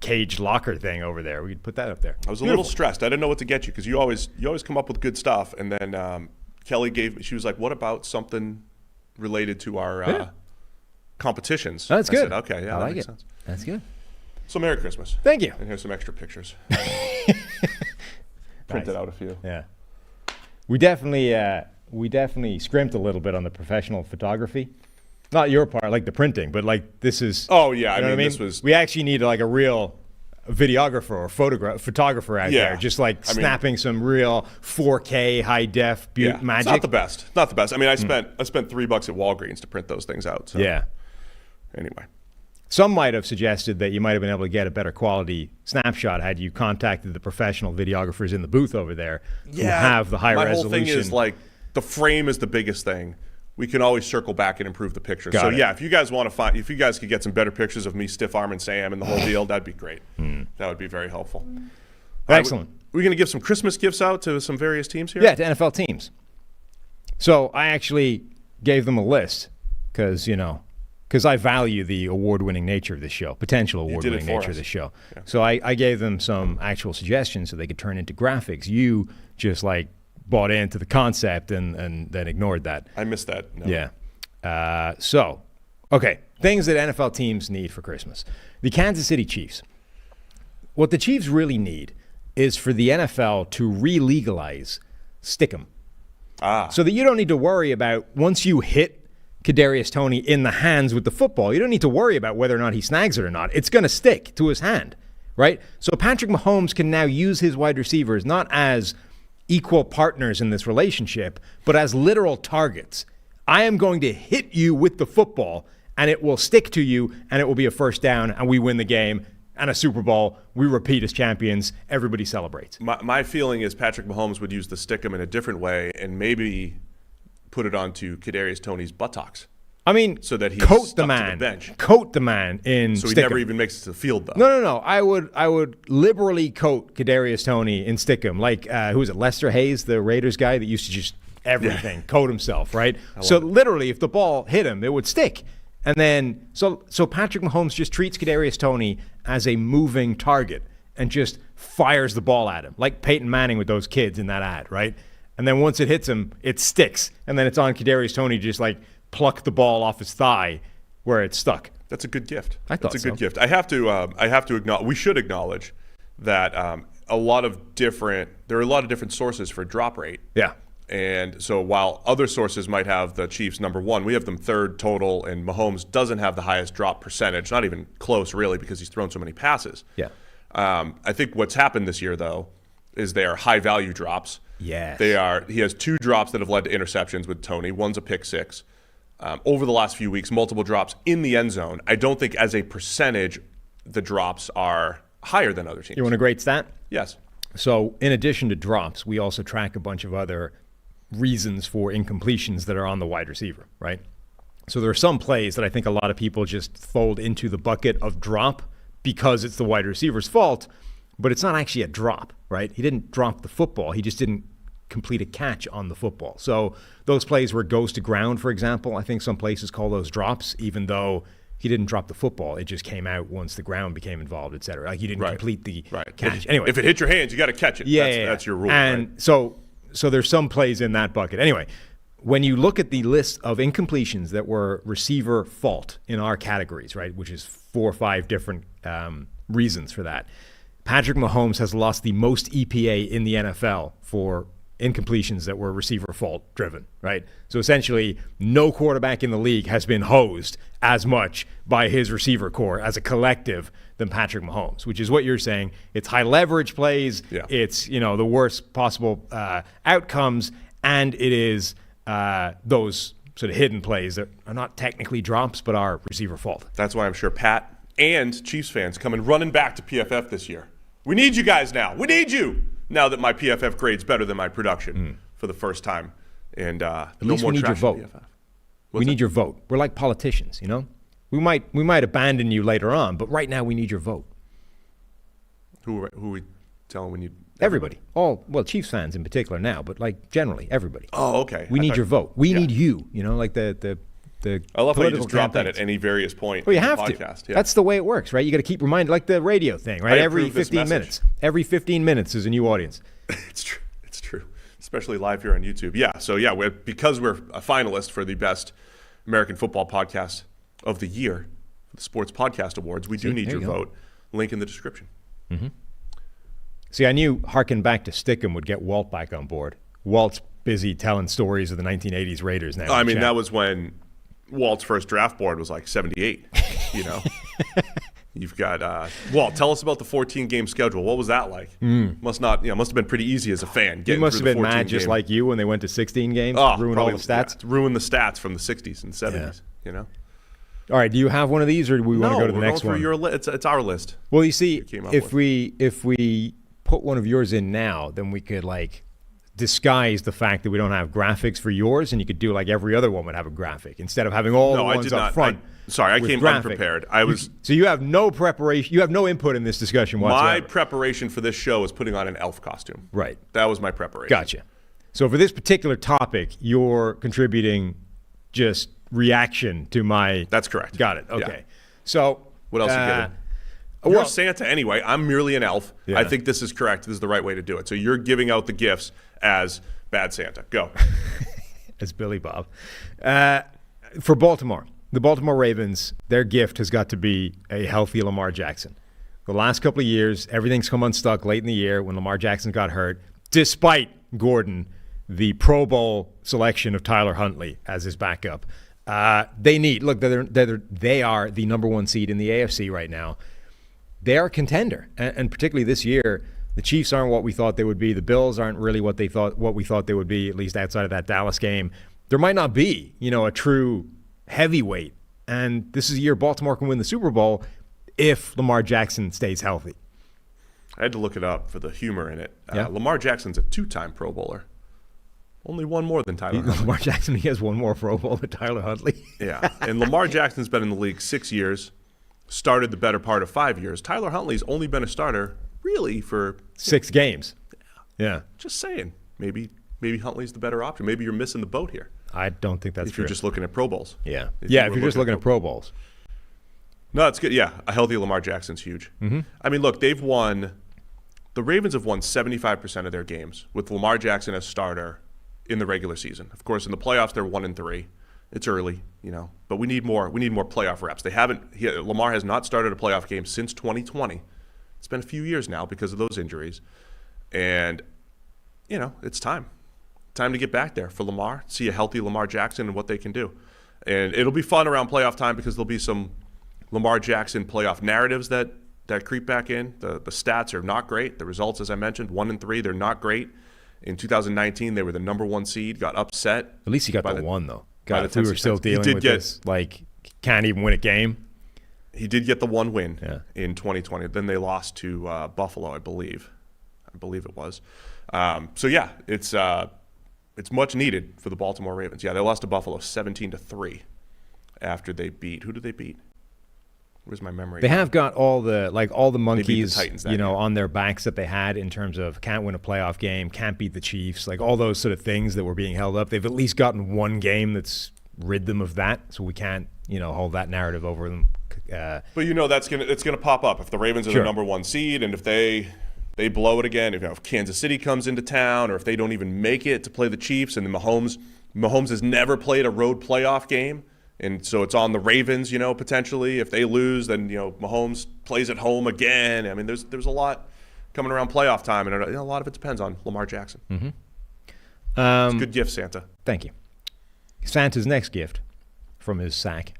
cage locker thing over there. We could put that up there.
I was a little stressed. I didn't know what to get you because you always come up with good stuff, and then Kelly she was like, "What about something related to our competitions?"
That's good.
I said, okay, yeah,
I
that
like
makes
it.
sense.
That's good.
So Merry Christmas.
Thank you.
And here's some extra pictures. Printed out a few.
Yeah. We definitely scrimped a little bit on the professional photography. Not your part, like the printing, but like this is.
Oh yeah,
I mean,
this was.
We actually need like a real videographer or photographer out there, just like snapping some real 4K high def magic.
It's not the best. Not the best. I mean, I spent $3 at Walgreens to print those things out. So.
Yeah.
Anyway.
Some might have suggested that you might have been able to get a better quality snapshot had you contacted the professional videographers in the booth over there who have the high resolution.
My whole thing is like the frame is the biggest thing. We can always circle back and improve the picture.
Got it.
Yeah, if you guys want to if you guys could get some better pictures of me stiff arming Sam and the whole deal, that'd be great. That would be very helpful.
Excellent.
We're going to give some Christmas gifts out to some various teams here?
Yeah, to NFL teams. So I actually gave them a list because, because I value the award-winning nature of this show, potential award-winning nature of this show. Yeah. So I gave them some actual suggestions so they could turn into graphics. You just like bought into the concept and then ignored that.
I missed that. No.
Yeah. Okay, things that NFL teams need for Christmas. The Kansas City Chiefs. What the Chiefs really need is for the NFL to re-legalize Stick'em. So that you don't need to worry about, once you hit Kadarius Toney in the hands with the football, you don't need to worry about whether or not he snags it or not. It's going to stick to his hand, right? So Patrick Mahomes can now use his wide receivers not as equal partners in this relationship, but as literal targets. I am going to hit you with the football, and it will stick to you, and it will be a first down, and we win the game, and a Super Bowl. We repeat as champions. Everybody celebrates.
My feeling is Patrick Mahomes would use the Stick'em in a different way and maybe put it onto Kadarius Toney's buttocks.
I mean,
so that he's
coat the
stuck
man,
to the bench.
Coat the man in.
So he
Stick'em.
never even makes it to the field, though.
No. I would liberally coat Kadarius Toney in Stick'em, like who was it? Lester Hayes, the Raiders guy that used to just everything coat himself, right? So literally, if the ball hit him, it would stick. And then so Patrick Mahomes just treats Kadarius Toney as a moving target and just fires the ball at him, like Peyton Manning with those kids in that ad, right? And then once it hits him, it sticks. And then it's on Kadarius Toney to just like pluck the ball off his thigh where it's stuck.
That's a good gift.
I thought
That's a good gift. I have to acknowledge. We should acknowledge that there are a lot of different sources for drop rate.
Yeah.
And so while other sources might have the Chiefs number one, we have them third total, and Mahomes doesn't have the highest drop percentage, not even close really, because he's thrown so many passes.
Yeah.
I think what's happened this year, though, is they are high-value drops.
Yes.
He has 2 drops that have led to interceptions with Toney. One's a pick six. Over the last few weeks, multiple drops in the end zone. I don't think as a percentage the drops are higher than other teams.
You want a great stat?
Yes.
So in addition to drops, we also track a bunch of other reasons for incompletions that are on the wide receiver, right? So there are some plays that I think a lot of people just fold into the bucket of drop because it's the wide receiver's fault, but it's not actually a drop, right? He didn't drop the football. He just didn't complete a catch on the football. So those plays where it goes to ground, for example, I think some places call those drops, even though he didn't drop the football. It just came out once the ground became involved, et cetera. Like he didn't complete the catch. Anyway,
if it hit your hands, you got to catch it. That's your rule.
And
right?
So there's some plays in that bucket. Anyway, when you look at the list of incompletions that were receiver fault in our categories, right, which is 4 or 5 different reasons for that, Patrick Mahomes has lost the most EPA in the NFL for incompletions that were receiver fault driven, right? So essentially, no quarterback in the league has been hosed as much by his receiver core as a collective than Patrick Mahomes, which is what you're saying. It's high leverage plays.
Yeah.
It's, the worst possible outcomes, and it is those sort of hidden plays that are not technically drops but are receiver fault.
That's why I'm sure Pat and Chiefs fans coming running back to PFF this year. We need you guys now. We need you now that my PFF grade's better than my production for the first time. And
At least we need your vote. We need your vote. We're like politicians, We might abandon you later on, but right now we need your vote.
Who are we telling we need?
Everybody. Chiefs fans in particular now, but like generally everybody.
Oh, okay.
We need your vote. We need you. Like the
I love how you just drop
campaigns.
that at any various point.
Well, you
in the
have
podcast.
to.
Yeah.
That's the way it works, right? You got to keep reminding, like the radio thing, right? Every 15 minutes. Every 15 minutes is a new audience.
It's true. It's true. Especially live here on YouTube. Yeah. So yeah, because we're a finalist for the best American football podcast of the year, the Sports Podcast Awards, we do need your vote. Link in the description.
Mm-hmm. See, I knew harking back to Stick'em would get Walt back on board. Walt's busy telling stories of the 1980s Raiders now.
I mean, that was when Walt's first draft board was like 78, You've got Walt. Tell us about the 14-game schedule. What was that like? Must have been pretty easy as a fan.
You must have been mad just like you when they went to 16 games. Ruin all the stats.
Yeah, ruin the stats from the 60s and 70s.
Yeah. All right. Do you have one of these, or do we want to go to the next one?
It's our list.
Well, you see, if we put one of yours in now, then we could disguise the fact that we don't have graphics for yours, and you could do like every other one would have a graphic instead of having all the ones up front.
I came unprepared.
So you have no preparation. You have no input in this discussion whatsoever.
My preparation for this show is putting on an elf costume.
Right.
That was my preparation.
Gotcha. So for this particular topic, you're contributing just reaction to my.
That's correct.
Got it. Okay.
Yeah.
So
What else you getting? You're Santa anyway. I'm merely an elf.
Yeah.
I think this is correct. This is the right way to do it. So you're giving out the gifts as bad Santa. Go.
As Billy Bob. For Baltimore, the Baltimore Ravens, their gift has got to be a healthy Lamar Jackson. The last couple of years, everything's come unstuck late in the year when Lamar Jackson got hurt, despite Gordon, the Pro Bowl selection of Tyler Huntley as his backup. They are the number one seed in the AFC right now. They are a contender, and particularly this year, the Chiefs aren't what we thought they would be. The Bills aren't really what we thought they would be, at least outside of that Dallas game. There might not be, a true heavyweight, and this is a year Baltimore can win the Super Bowl if Lamar Jackson stays healthy.
I had to look it up for the humor in it.
Yeah.
Lamar Jackson's a 2-time Pro Bowler. Only one more than Tyler Huntley.
Lamar Jackson, he has one more Pro Bowl than Tyler Huntley.
Yeah, and Lamar Jackson's been in the league 6 years, started the better part of 5 years. Tyler Huntley's only been a starter really for
6 games. Yeah.
Just saying. Maybe Huntley's the better option. Maybe you're missing the boat here.
I don't think that's
if
true.
you're just looking at Pro Bowls.
Yeah. If you're just looking at Pro Bowls.
No, it's good. Yeah, a healthy Lamar Jackson's huge. Mm-hmm. I mean, look, the Ravens have won 75% of their games with Lamar Jackson as starter in the regular season. Of course, in the playoffs, they're 1-3. It's early, but we need more. We need more playoff reps. Lamar has not started a playoff game since 2020. It's been a few years now because of those injuries, and it's time to get back there for Lamar. See a healthy Lamar Jackson and what they can do, and it'll be fun around playoff time because there'll be some Lamar Jackson playoff narratives that creep back in. The stats are not great. The results, as I mentioned, 1-3, they're not great. In 2019, they were the number one seed, got upset.
At least he got the one, though. God, if we were
Tennessee
still
Titans.
dealing with this, can't even win a game.
He did get the one win
Yeah.
in 2020. Then they lost to Buffalo, I believe. I believe it was. It's much needed for the Baltimore Ravens. Yeah, they lost to Buffalo 17-3 after they beat. Who did they beat? Where's my memory?
They have got all the monkeys,
Titans that year.
on their backs that they had in terms of can't win a playoff game, can't beat the Chiefs, all those sort of things that were being held up. They've at least gotten one game that's rid them of that, so we can't, hold that narrative over them.
But it's gonna pop up if the Ravens are the number one seed, and if they blow it again, if Kansas City comes into town, or if they don't even make it to play the Chiefs, and then Mahomes has never played a road playoff game. And so it's on the Ravens, potentially. If they lose, then, Mahomes plays at home again. I mean, there's a lot coming around playoff time, and a lot of it depends on Lamar Jackson.
Mm-hmm.
It's a good gift, Santa.
Thank you. Santa's next gift from his sack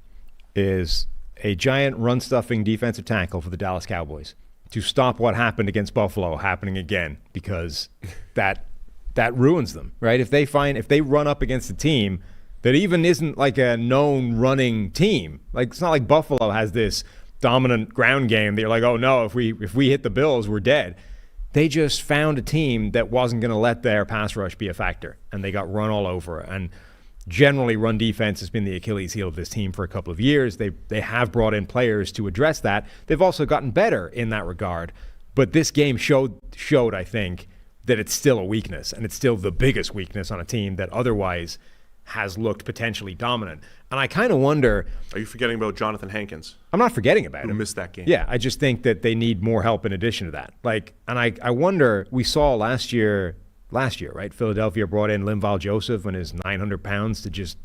is a giant run-stuffing defensive tackle for the Dallas Cowboys to stop what happened against Buffalo happening again, because that ruins them, right? If they run up against a team that even isn't like a known running team. It's not like Buffalo has this dominant ground game that you're like, oh no, if we hit the Bills, we're dead. They just found a team that wasn't going to let their pass rush be a factor, and they got run all over. And generally, run defense has been the Achilles heel of this team for a couple of years. They have brought in players to address that. They've also gotten better in that regard. But this game showed, I think, that it's still a weakness, and it's still the biggest weakness on a team that otherwise has looked potentially dominant. And I kind of wonder...
Are you forgetting about Jonathan Hankins?
I'm not forgetting about him.
Who missed that game.
Yeah, I just think that they need more help in addition to that. And I wonder, we saw last year, right? Philadelphia brought in Linval Joseph and his 900 pounds to just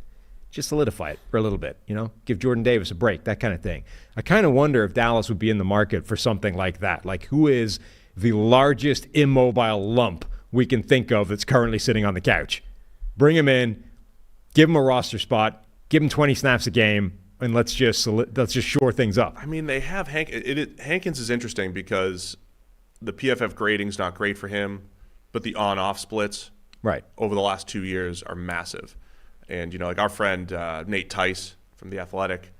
solidify it for a little bit, Give Jordan Davis a break, that kind of thing. I kind of wonder if Dallas would be in the market for something like that. Who is the largest immobile lump we can think of that's currently sitting on the couch? Bring him in, give him a roster spot, give him 20 snaps a game, and let's just shore things up.
I mean, they have Hankins is interesting because the PFF grading's not great for him, but the on-off splits over the last 2 years are massive. And our friend Nate Tice from The Athletic,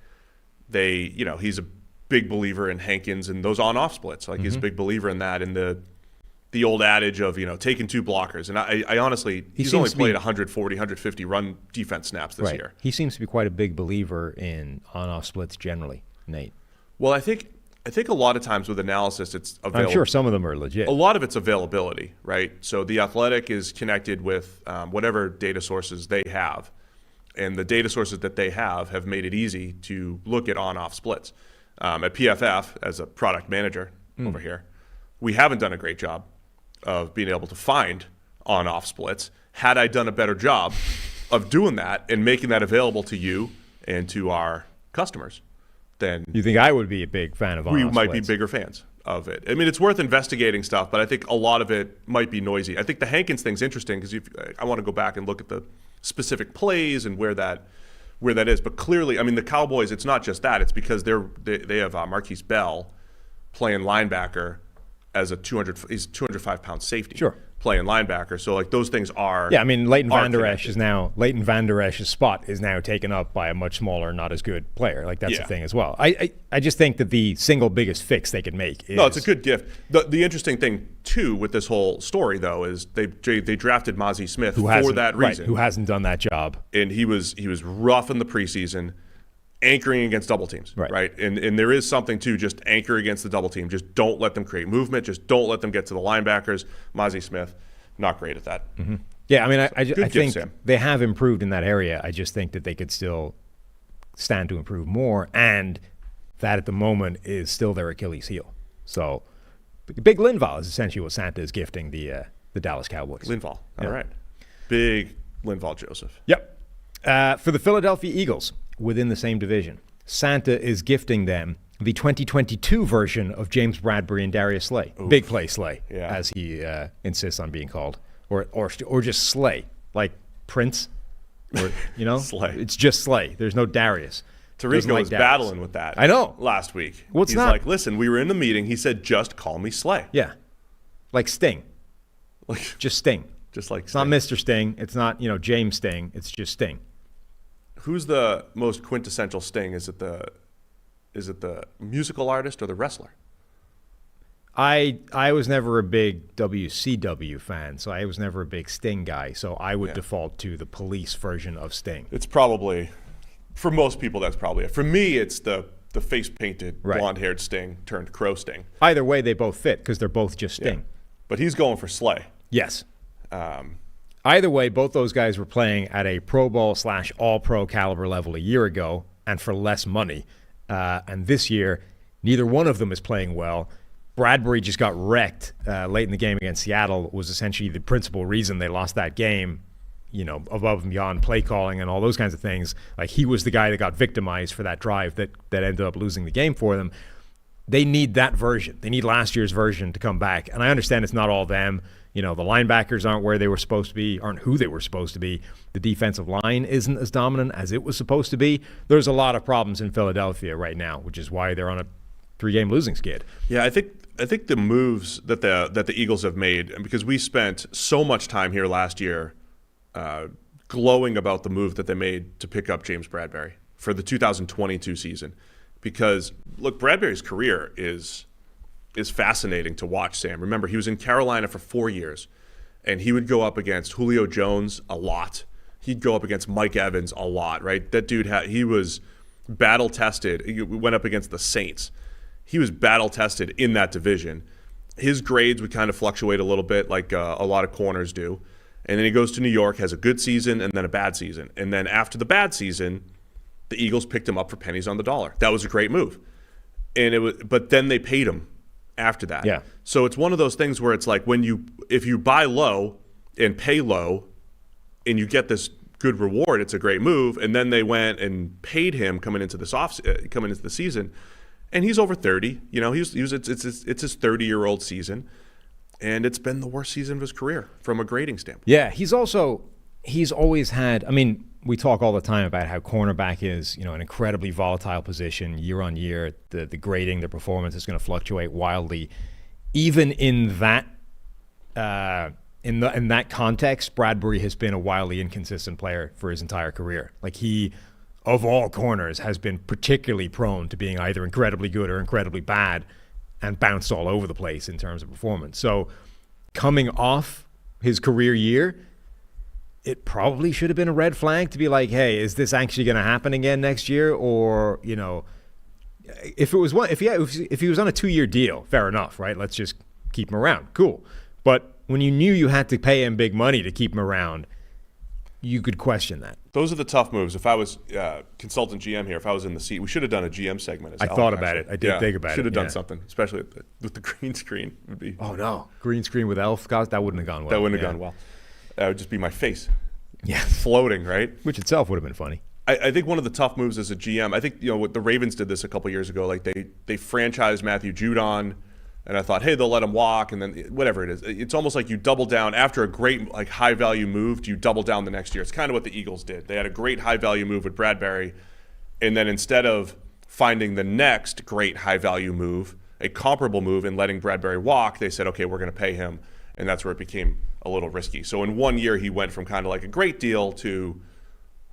he's a big believer in Hankins and those on-off splits. He's a big believer in that, and the old adage of, taking two blockers. And I honestly, he's only played 140, 150 run defense snaps this year.
He seems to be quite a big believer in on-off splits generally, Nate.
Well, I think a lot of times with analysis, it's available.
I'm sure some of them are legit.
A lot of it's availability, right? So The Athletic is connected with whatever data sources they have. And the data sources that they have made it easy to look at on-off splits. At PFF, as a product manager over here, we haven't done a great job of being able to find on-off splits. Had I done a better job of doing that and making that available to you and to our customers, then
You think I would be a big fan of on-off
we might
splits?
be bigger fans of it. I mean, it's worth investigating stuff, but I think a lot of it might be noisy. I think the Hankins thing's interesting because I want to go back and look at the specific plays and where that is. But clearly, I mean, the Cowboys, it's not just that. It's because they have Marquise Bell playing linebacker as he's 205-pound safety.
Sure.
Playing linebacker. So, like, those things are
Yeah, I mean, Leighton
are
Vander Esch
connected.
Leighton Vander Esch's spot is now taken up by a much smaller, not as good player. Like, that's the thing as well. I just think that the single biggest fix they could make is...
No, it's a good gift. The interesting thing, too, with this whole story, though, is they drafted Mozzie Smith for that reason.
Right, who hasn't done that job.
And he was rough in the preseason, anchoring against double teams, right? And there is something to just anchor against the double team. Just don't let them create movement. Just don't let them get to the linebackers. Mozzie Smith, not great at that.
Mm-hmm. Yeah, I mean, I
gift,
think
Sam.
they have improved in that area. I just think that they could still stand to improve more, and that at the moment is still their Achilles heel. So, Big Linval is essentially what Santa is gifting the Dallas Cowboys.
Linval, all right. Big Linval Joseph.
Yep. For the Philadelphia Eagles, within the same division, Santa is gifting them the 2022 version of James Bradbury and Darius Slay.
Oof.
Big Play Slay,
Yeah.
as he insists on being called. Or just Slay, like Prince. Or,
Slay.
It's just Slay. There's no Darius. Doesn't
Tarico
like
was
Darius.
battling with that.
I know.
Last week.
Well, it's
He's
not-
like, listen, we were in the meeting. He said, just call me Slay.
Yeah. Like Sting.
Like,
Just Sting.
just like
It's not Mr. Sting. It's not, James Sting. It's just Sting.
Who's the most quintessential Sting? Is it the musical artist or the wrestler?
I was never a big WCW fan, so I was never a big Sting guy. So I would default to the Police version of Sting.
It's probably, for most people, that's probably it. For me, it's the face-painted,
Right.
blonde-haired Sting turned Crow Sting.
Either way, they both fit because they're both just Sting.
But he's going for Slay.
Yes. Either way, both those guys were playing at a Pro Bowl / All-Pro caliber level a year ago and for less money. And this year, neither one of them is playing well. Bradbury just got wrecked late in the game against Seattle, was essentially the principal reason they lost that game, above and beyond play calling and all those kinds of things. Like, he was the guy that got victimized for that drive that ended up losing the game for them. They need that version. They need last year's version to come back. And I understand it's not all them. The linebackers aren't where they were supposed to be, aren't who they were supposed to be. The defensive line isn't as dominant as it was supposed to be. There's a lot of problems in Philadelphia right now, which is why they're on a 3-game losing skid.
Yeah, I think the moves that the Eagles have made, and because we spent so much time here last year glowing about the move that they made to pick up James Bradbury for the 2022 season. Because, look, Bradbury's career is fascinating to watch, Sam. Remember, he was in Carolina for 4 years, and he would go up against Julio Jones a lot. He'd go up against Mike Evans a lot, right? That dude, he was battle-tested. He went up against the Saints. He was battle-tested in that division. His grades would kind of fluctuate a little bit like a lot of corners do. And then he goes to New York, has a good season, and then a bad season. And then after the bad season, the Eagles picked him up for pennies on the dollar. That was a great move. But then they paid him after that.
Yeah.
So it's one of those things where it's like if you buy low and pay low and you get this good reward, it's a great move. And then they went and paid him coming into the season, and he's over 30. It's his 30-year-old season, and it's been the worst season of his career from a grading standpoint.
Yeah, he's always had, I mean, we talk all the time about how cornerback is, an incredibly volatile position year on year. The grading, the performance is going to fluctuate wildly. Even in that in that context, Bradbury has been a wildly inconsistent player for his entire career. Like, he, of all corners, has been particularly prone to being either incredibly good or incredibly bad and bounced all over the place in terms of performance. So coming off his career year, it probably should have been a red flag to be like, hey, is this actually going to happen again next year? Or, if he was on a 2-year deal, fair enough, right? Let's just keep him around. Cool. But when you knew you had to pay him big money to keep him around, you could question that.
Those are the tough moves. If I was consultant GM here, if I was in the seat, we should have done a GM segment.
I thought about it. I did think about it.
Should have done something, especially with the green screen. Would be.
Oh no, green screen with elf guys, that wouldn't have gone well.
That wouldn't have gone well. That would just be my face.
Yeah,
floating, right?
Which itself would have been funny.
I think one of the tough moves as a GM, I think what the Ravens did this a couple years ago. Like they franchised Matthew Judon. And I thought, hey, they'll let him walk, and then whatever it is. It's almost like you double down. After a great high-value move, you double down the next year. It's kind of what the Eagles did. They had a great high-value move with Bradbury, and then instead of finding the next great high-value move, a comparable move, and letting Bradbury walk, they said, okay, we're going to pay him, and that's where it became a little risky. So in 1 year, he went from kind of like a great deal to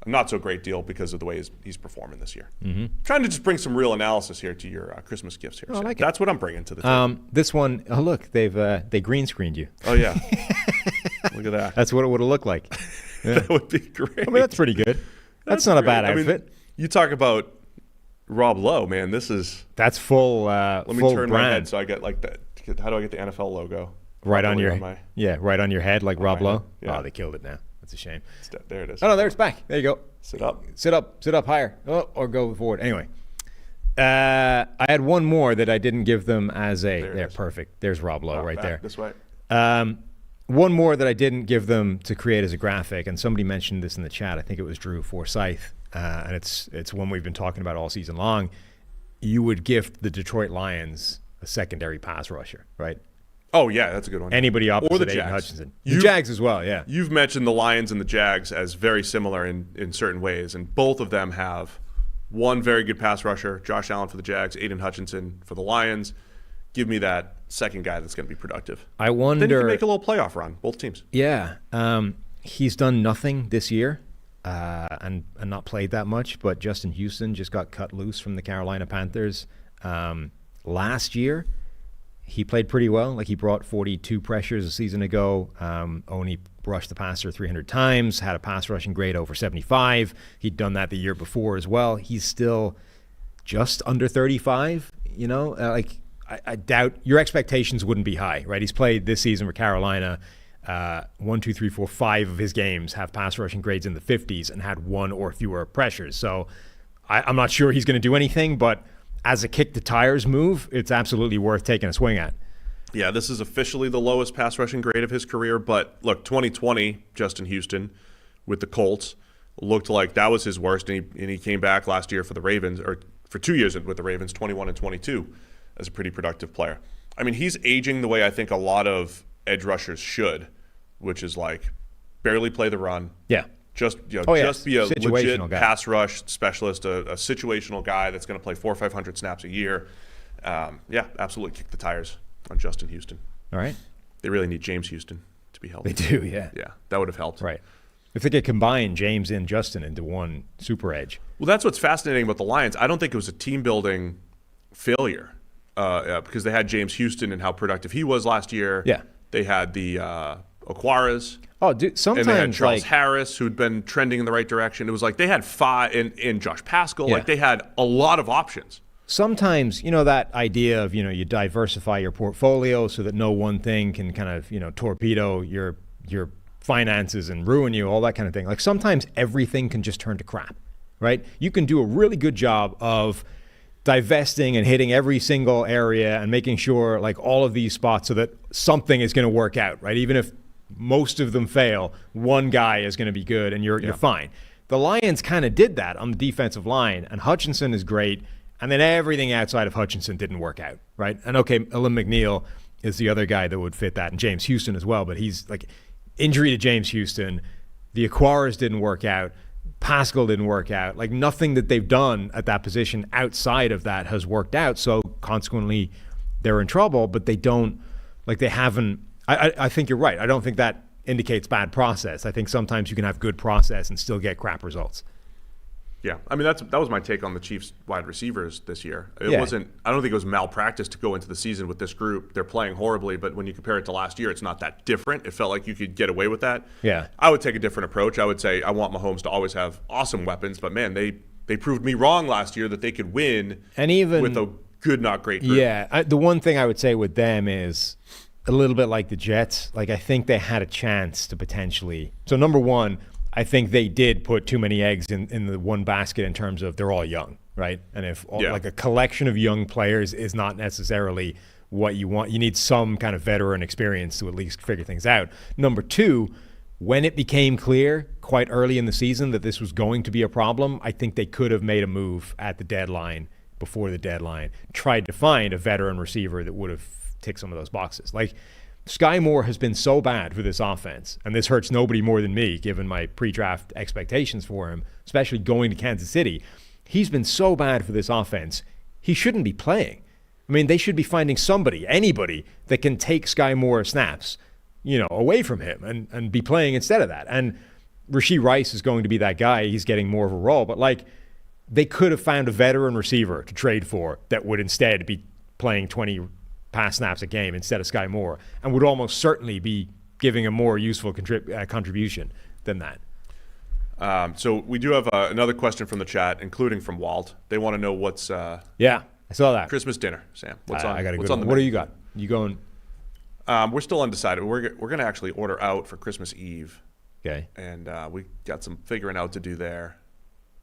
a not-so-great deal because of the way he's performing this year. Mm-hmm. Trying to just bring some real analysis here to your Christmas gifts here. So that's what I'm bringing to the table.
This one, oh look, they green screened you.
Oh yeah, look at that.
That's what it would have looked like. Yeah.
That would be great.
I mean, that's pretty good. That's not great. A bad outfit.
I mean, you talk about Rob Lowe, man.
That's full.
Let me
full
turn
brand.
my head so I get like that. How do I get the NFL logo?
Right on your right on your head like Rob Lowe.
Yeah.
Oh, they killed it now. That's a shame.
There it is.
Oh no, there it's back. There you go.
Sit up
higher. Or go forward. Anyway, I had one more that I didn't give them as a. They're perfect. There's Rob Lowe right there.
This way.
One more that I didn't give them to create as a graphic, and somebody mentioned this in the chat. I think it was Drew Forsyth, and it's one we've been talking about all season long. You would gift the Detroit Lions a secondary pass rusher, right?
Oh yeah, that's a good one.
Anybody opposite
or the
Aiden
Jags.
Hutchinson. The Jags as well, yeah.
You've mentioned the Lions and the Jags as very similar in certain ways, and both of them have one very good pass rusher, Josh Allen for the Jags, Aiden Hutchinson for the Lions. Give me that second guy that's going to be productive.
I wonder.
Then you can make a little playoff run, both teams.
Yeah. He's done nothing this year and not played that much, but Justin Houston just got cut loose from the Carolina Panthers. Last year, he played pretty well. Like he brought 42 pressures a season ago, only rushed the passer 300 times, had a pass rushing grade over 75. He'd done that the year before as well. He's still just under 35, I doubt your expectations wouldn't be high, right? He's played this season for Carolina. 1, 2, 3, 4, 5 of his games have pass rushing grades in the 50s and had one or fewer pressures. So I'm not sure he's going to do anything, but as a kick the tires move, it's absolutely worth taking a swing at.
Yeah, this is officially the lowest pass rushing grade of his career. But look, 2020, Justin Houston with the Colts looked like that was his worst, and he came back last year for the Ravens, or for 2 years with the Ravens, 21 and 22. As a pretty productive player. I mean, he's aging the way I think a lot of edge rushers should, which is like barely play the run.
Yeah.
Just be a legit
guy.
Pass rush specialist, a situational guy that's going to play 400 or 500 snaps a year. Absolutely kick the tires on Justin Houston.
All right.
They really need James Houston to be healthy.
They do, yeah.
Yeah, that would have helped.
Right. If they could combine James and Justin into one super edge.
Well, that's what's fascinating about the Lions. I don't think it was a team-building failure. Because they had James Houston and how productive he was last year.
Yeah.
They had the Aquaras.
Oh, dude, sometimes.
And they had Charles Harris, who'd been trending in the right direction. It was like they had five in Josh Pascal.
Yeah.
Like they had a lot of options.
Sometimes, that idea of, you diversify your portfolio so that no one thing can kind of, torpedo your finances and ruin you, all that kind of thing. Like sometimes everything can just turn to crap, right? You can do a really good job of divesting and hitting every single area and making sure like all of these spots so that something is going to work out, right? Even if most of them fail, one guy is going to be good and you're fine. The Lions kind of did that on the defensive line, and Hutchinson is great, and then everything outside of Hutchinson didn't work out, right? And okay, Elim McNeil is the other guy that would fit that, and James Houston as well, but he's like injury to James Houston, the Aquaras didn't work out, Pascal didn't work out. Like nothing that they've done at that position outside of that has worked out. So consequently, they're in trouble, but they haven't. I think you're right. I don't think that indicates bad process. I think sometimes you can have good process and still get crap results.
Yeah, I mean that was my take on the Chiefs wide receivers this year. It wasn't. I don't think it was malpractice to go into the season with this group. They're playing horribly, but when you compare it to last year, it's not that different. It felt like you could get away with that.
Yeah,
I would take a different approach. I would say I want Mahomes to always have awesome weapons, but man, they proved me wrong last year that they could win,
and even
with a good, not great group.
Yeah, the one thing I would say with them is a little bit like the Jets. Like I think they had a chance to potentially. So number one, I think they did put too many eggs in the one basket in terms of they're all young, right? And if like a collection of young players is not necessarily what you want, you need some kind of veteran experience to at least figure things out. Number two, when it became clear quite early in the season that this was going to be a problem, I think they could have made a move at the deadline, before the deadline, tried to find a veteran receiver that would have ticked some of those boxes. Like, Sky Moore has been so bad for this offense, and this hurts nobody more than me, given my pre-draft expectations for him, especially going to Kansas City. He's been so bad for this offense, he shouldn't be playing. I mean, they should be finding somebody, anybody, that can take Sky Moore snaps, away from him and be playing instead of that. And Rashee Rice is going to be that guy. He's getting more of a role. But, they could have found a veteran receiver to trade for that would instead be playing 20 pass snaps a game instead of Sky Moore, and would almost certainly be giving a more useful contribution than that.
So we do have another question from the chat, including from Walt. They want to know what's
yeah, I saw that.
Christmas dinner, Sam. What's on?
I got a
what's
good
on
one.
the
What do
menu?
you got? You going?
We're still undecided. We're going to actually order out for Christmas Eve.
Okay.
And we got some figuring out to do there.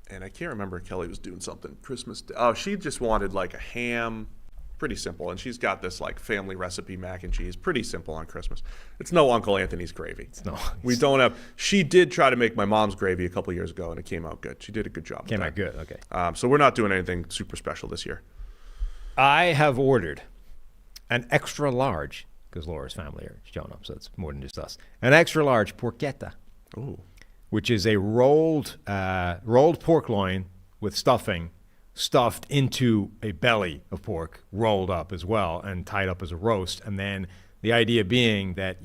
And I can't remember, Kelly was doing something Christmas. Oh, she just wanted a ham, pretty simple. And she's got this family recipe mac and cheese, pretty simple on Christmas. It's no Uncle Anthony's gravy. We don't have. She did try to make my mom's gravy a couple years ago, and it came out good. She did a good job.
Came out good. Okay.
So we're not doing anything super special this year.
I have ordered an extra large, because Laura's family are showing up, so it's more than just us. An extra large porchetta.
Ooh.
Which is a rolled pork loin with stuffing stuffed into a belly of pork, rolled up as well and tied up as a roast. And then the idea being that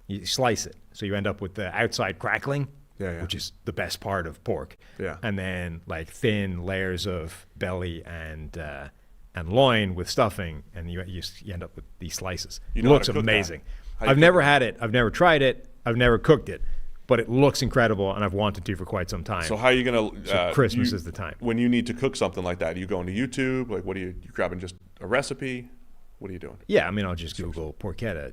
you slice it. So you end up with the outside crackling, which is the best part of pork.
Yeah.
And then thin layers of belly and loin with stuffing, and you end up with these slices.
You know
looks
how to cook
amazing.
that?
I've never had it. I've never tried it. I've never cooked it. But it looks incredible, and I've wanted to for quite some time.
So how are you going to...
Christmas is the time.
When you need to cook something like that, are you going to YouTube? What are you grabbing just a recipe? What are you doing?
Yeah, I'll just Google porchetta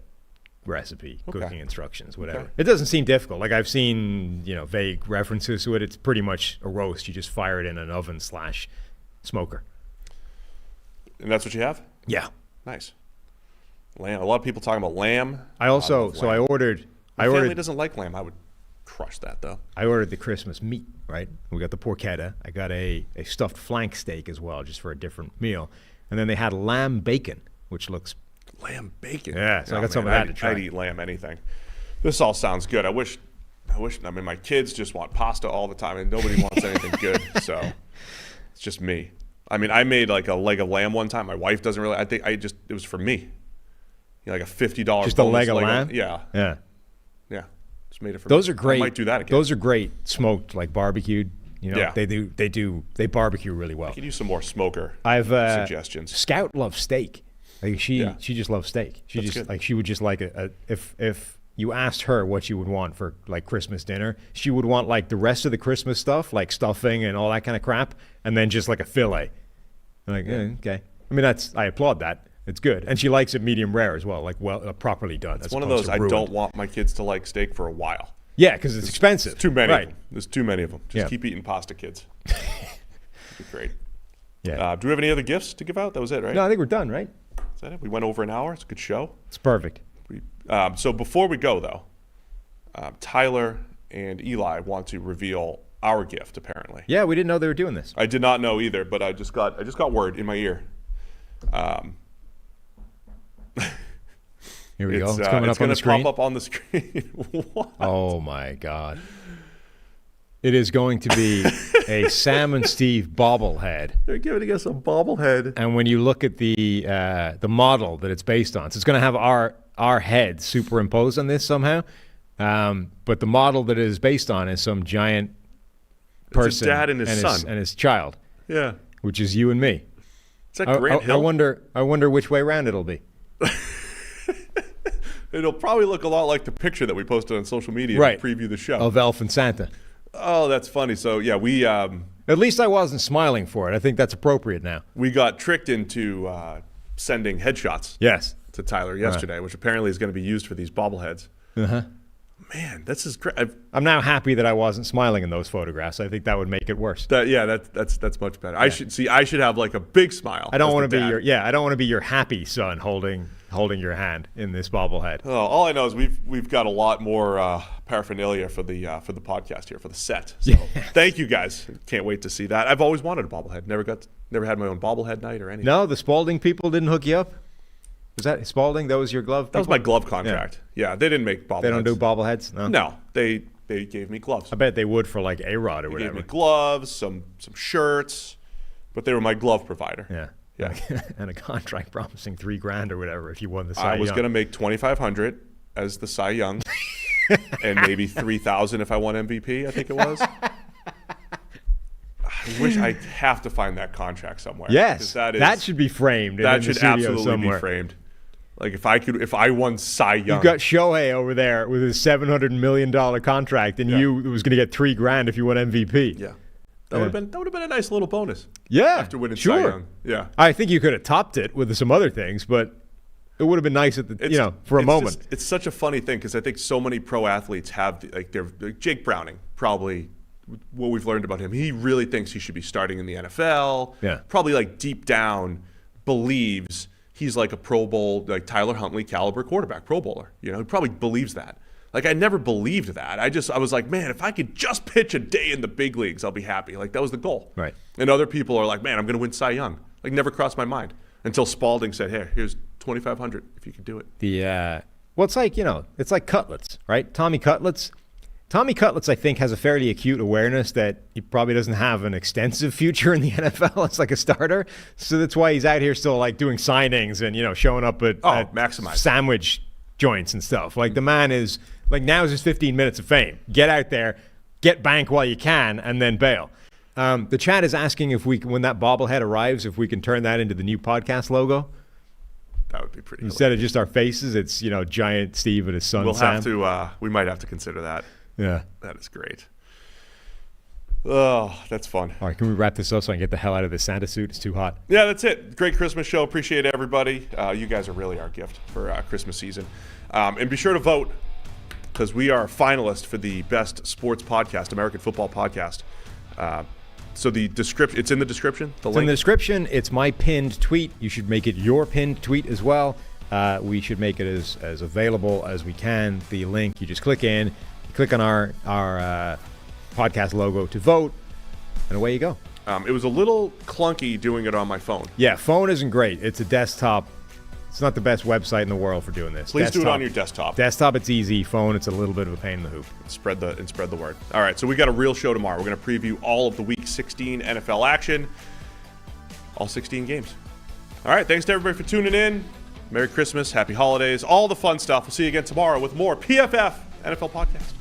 recipe, cooking instructions, whatever.
Okay.
It doesn't seem difficult. I've seen, vague references to it. It's pretty much a roast. You just fire it in an oven / smoker.
And that's what you have?
Yeah.
Nice. Lamb. A lot of people talking about lamb.
I ordered...
My family doesn't like lamb. I would crush that, though.
I ordered the Christmas meat, right? We got the porchetta. I got a stuffed flank steak as well, just for a different meal. And then they had lamb bacon, which looks...
Lamb bacon?
Yeah, so I got some of that to try.
I'd eat lamb anything. This all sounds good. I wish, my kids just want pasta all the time, and nobody wants anything good, so it's just me. I made a leg of lamb one time. My wife doesn't really... it was for me. Like a $50
Just a leg of lamb?
Yeah.
Yeah.
Yeah. Just made it for
Those
me.
are great.
I might do that again.
Those are great smoked, barbecued.
Yeah.
They barbecue really well.
I could use some more smoker suggestions.
Scout loves steak. She just loves steak. She would just like if you asked her what she would want for Christmas dinner, she would want the rest of the Christmas stuff, like stuffing and all that kind of crap, and then just a fillet. Okay. I applaud that. It's good, and she likes it medium rare as well, properly done.
It's one of those I don't want my kids to like steak for a while.
Yeah, because it's expensive.
Too many.
Right.
There's too many of them. Just keep eating pasta, kids. It'd be great.
Yeah.
Do we have any other gifts to give out? That was it, right?
No, I think we're done, right?
Is that it? We went over an hour. It's a good show.
It's perfect.
So before we go, though, Tyler and Eli want to reveal our gift, apparently.
Yeah, we didn't know they were doing this.
I did not know either, but I just got word in my ear.
Here we go. It's coming up on the screen.
It's going to pop up on the screen. What?
Oh, my God. It is going to be a Sam and Steve bobblehead.
They're giving us a bobblehead.
And when you look at the model that it's based on, so it's going to have our head superimposed on this somehow. But the model that it is based on is some giant person.
It's his dad and his son.
And his child.
Yeah.
Which is you and me.
Is that Grant Hill?
I wonder which way around it'll be.
It'll probably look a lot like the picture that we posted on social media to preview the show.
Of Elf and Santa.
Oh, that's funny. So, yeah, we...
At least I wasn't smiling for it. I think that's appropriate now.
We got tricked into sending headshots
yes.
to Tyler yesterday, which apparently is going to be used for these bobbleheads.
Uh-huh.
Man, this is great.
I'm now happy that I wasn't smiling in those photographs. I think that would make it worse.
That's much better. Yeah. I should have like a big smile.
I don't want to be I don't want to be your happy son holding your hand in this bobblehead.
Oh, all I know is we've got a lot more paraphernalia for the podcast here, for the set. So thank you guys. Can't wait to see that. I've always wanted a bobblehead. Never had my own bobblehead night or anything.
No, the Spalding people didn't hook you up? Was that Spalding? That was your glove?
That was my glove contract. Yeah, they didn't make bobbleheads.
They don't do bobbleheads?
No, they gave me gloves.
I bet they would for like A-Rod or
They
whatever.
gave me gloves, some shirts, but they were my glove provider.
Yeah. And a contract promising $3,000 or whatever if you won the Cy Young.
I was going to make $2,500 as the Cy Young, and maybe $3,000 if I won MVP. I think it was. I wish I have to find that contract somewhere.
Yes, that should be framed.
That should absolutely be framed. Like if I won Cy Young,
you've got Shohei over there with his $700 million contract, and you was going to get $3,000 if you won MVP.
Yeah, that would have been a nice little bonus.
Yeah,
after winning Cy Young. Yeah,
I think you could have topped it with some other things, but it would have been nice at the for a moment.
It's such a funny thing because I think so many pro athletes have like Jake Browning probably. What we've learned about him, he really thinks he should be starting in the NFL.
Yeah,
probably like deep down believes he's like a Pro Bowl, like Tyler Huntley caliber quarterback, Pro Bowler. He probably believes that. Like I never believed that. I was like, man, if I could just pitch a day in the big leagues, I'll be happy. Like that was the goal.
Right.
And other people are like, man, I'm going to win Cy Young. Like never crossed my mind until Spalding said, hey, here's $2,500 if you can do it.
Well, it's like it's like Cutlets, right? Tommy Cutlets, I think, has a fairly acute awareness that he probably doesn't have an extensive future in the NFL as like a starter. So that's why he's out here still like doing signings and, showing up at
maximize
sandwich joints and stuff. Like the man is like, now's his 15 minutes of fame. Get out there, get bank while you can, and then bail. The chat is asking if when that bobblehead arrives, if we can turn that into the new podcast logo.
That would be pretty cool.
Instead of just our faces, it's, giant Steve and his son Sam.
We might have to consider that.
Yeah.
That is great. Oh, that's fun.
All right, can we wrap this up so I can get the hell out of this Santa suit? It's too hot.
Yeah, that's it. Great Christmas show. Appreciate everybody. You guys are really our gift for Christmas season. And be sure to vote because we are finalists for the best sports podcast, American football podcast. So the description, it's in the description?
It's in the description. It's my pinned tweet. You should make it your pinned tweet as well. We should make it as available as we can. The link, you just click in. Click on our podcast logo to vote, and away you go.
It was a little clunky doing it on my phone.
Yeah, phone isn't great. It's a desktop. It's not the best website in the world for doing this.
Please do it on your desktop.
Desktop, it's easy. Phone, it's a little bit of a pain in the hoop.
Spread the word. All right, so we got a real show tomorrow. We're going to preview all of the Week 16 NFL action, all 16 games. All right, thanks to everybody for tuning in. Merry Christmas, Happy Holidays, all the fun stuff. We'll see you again tomorrow with more PFF NFL Podcast.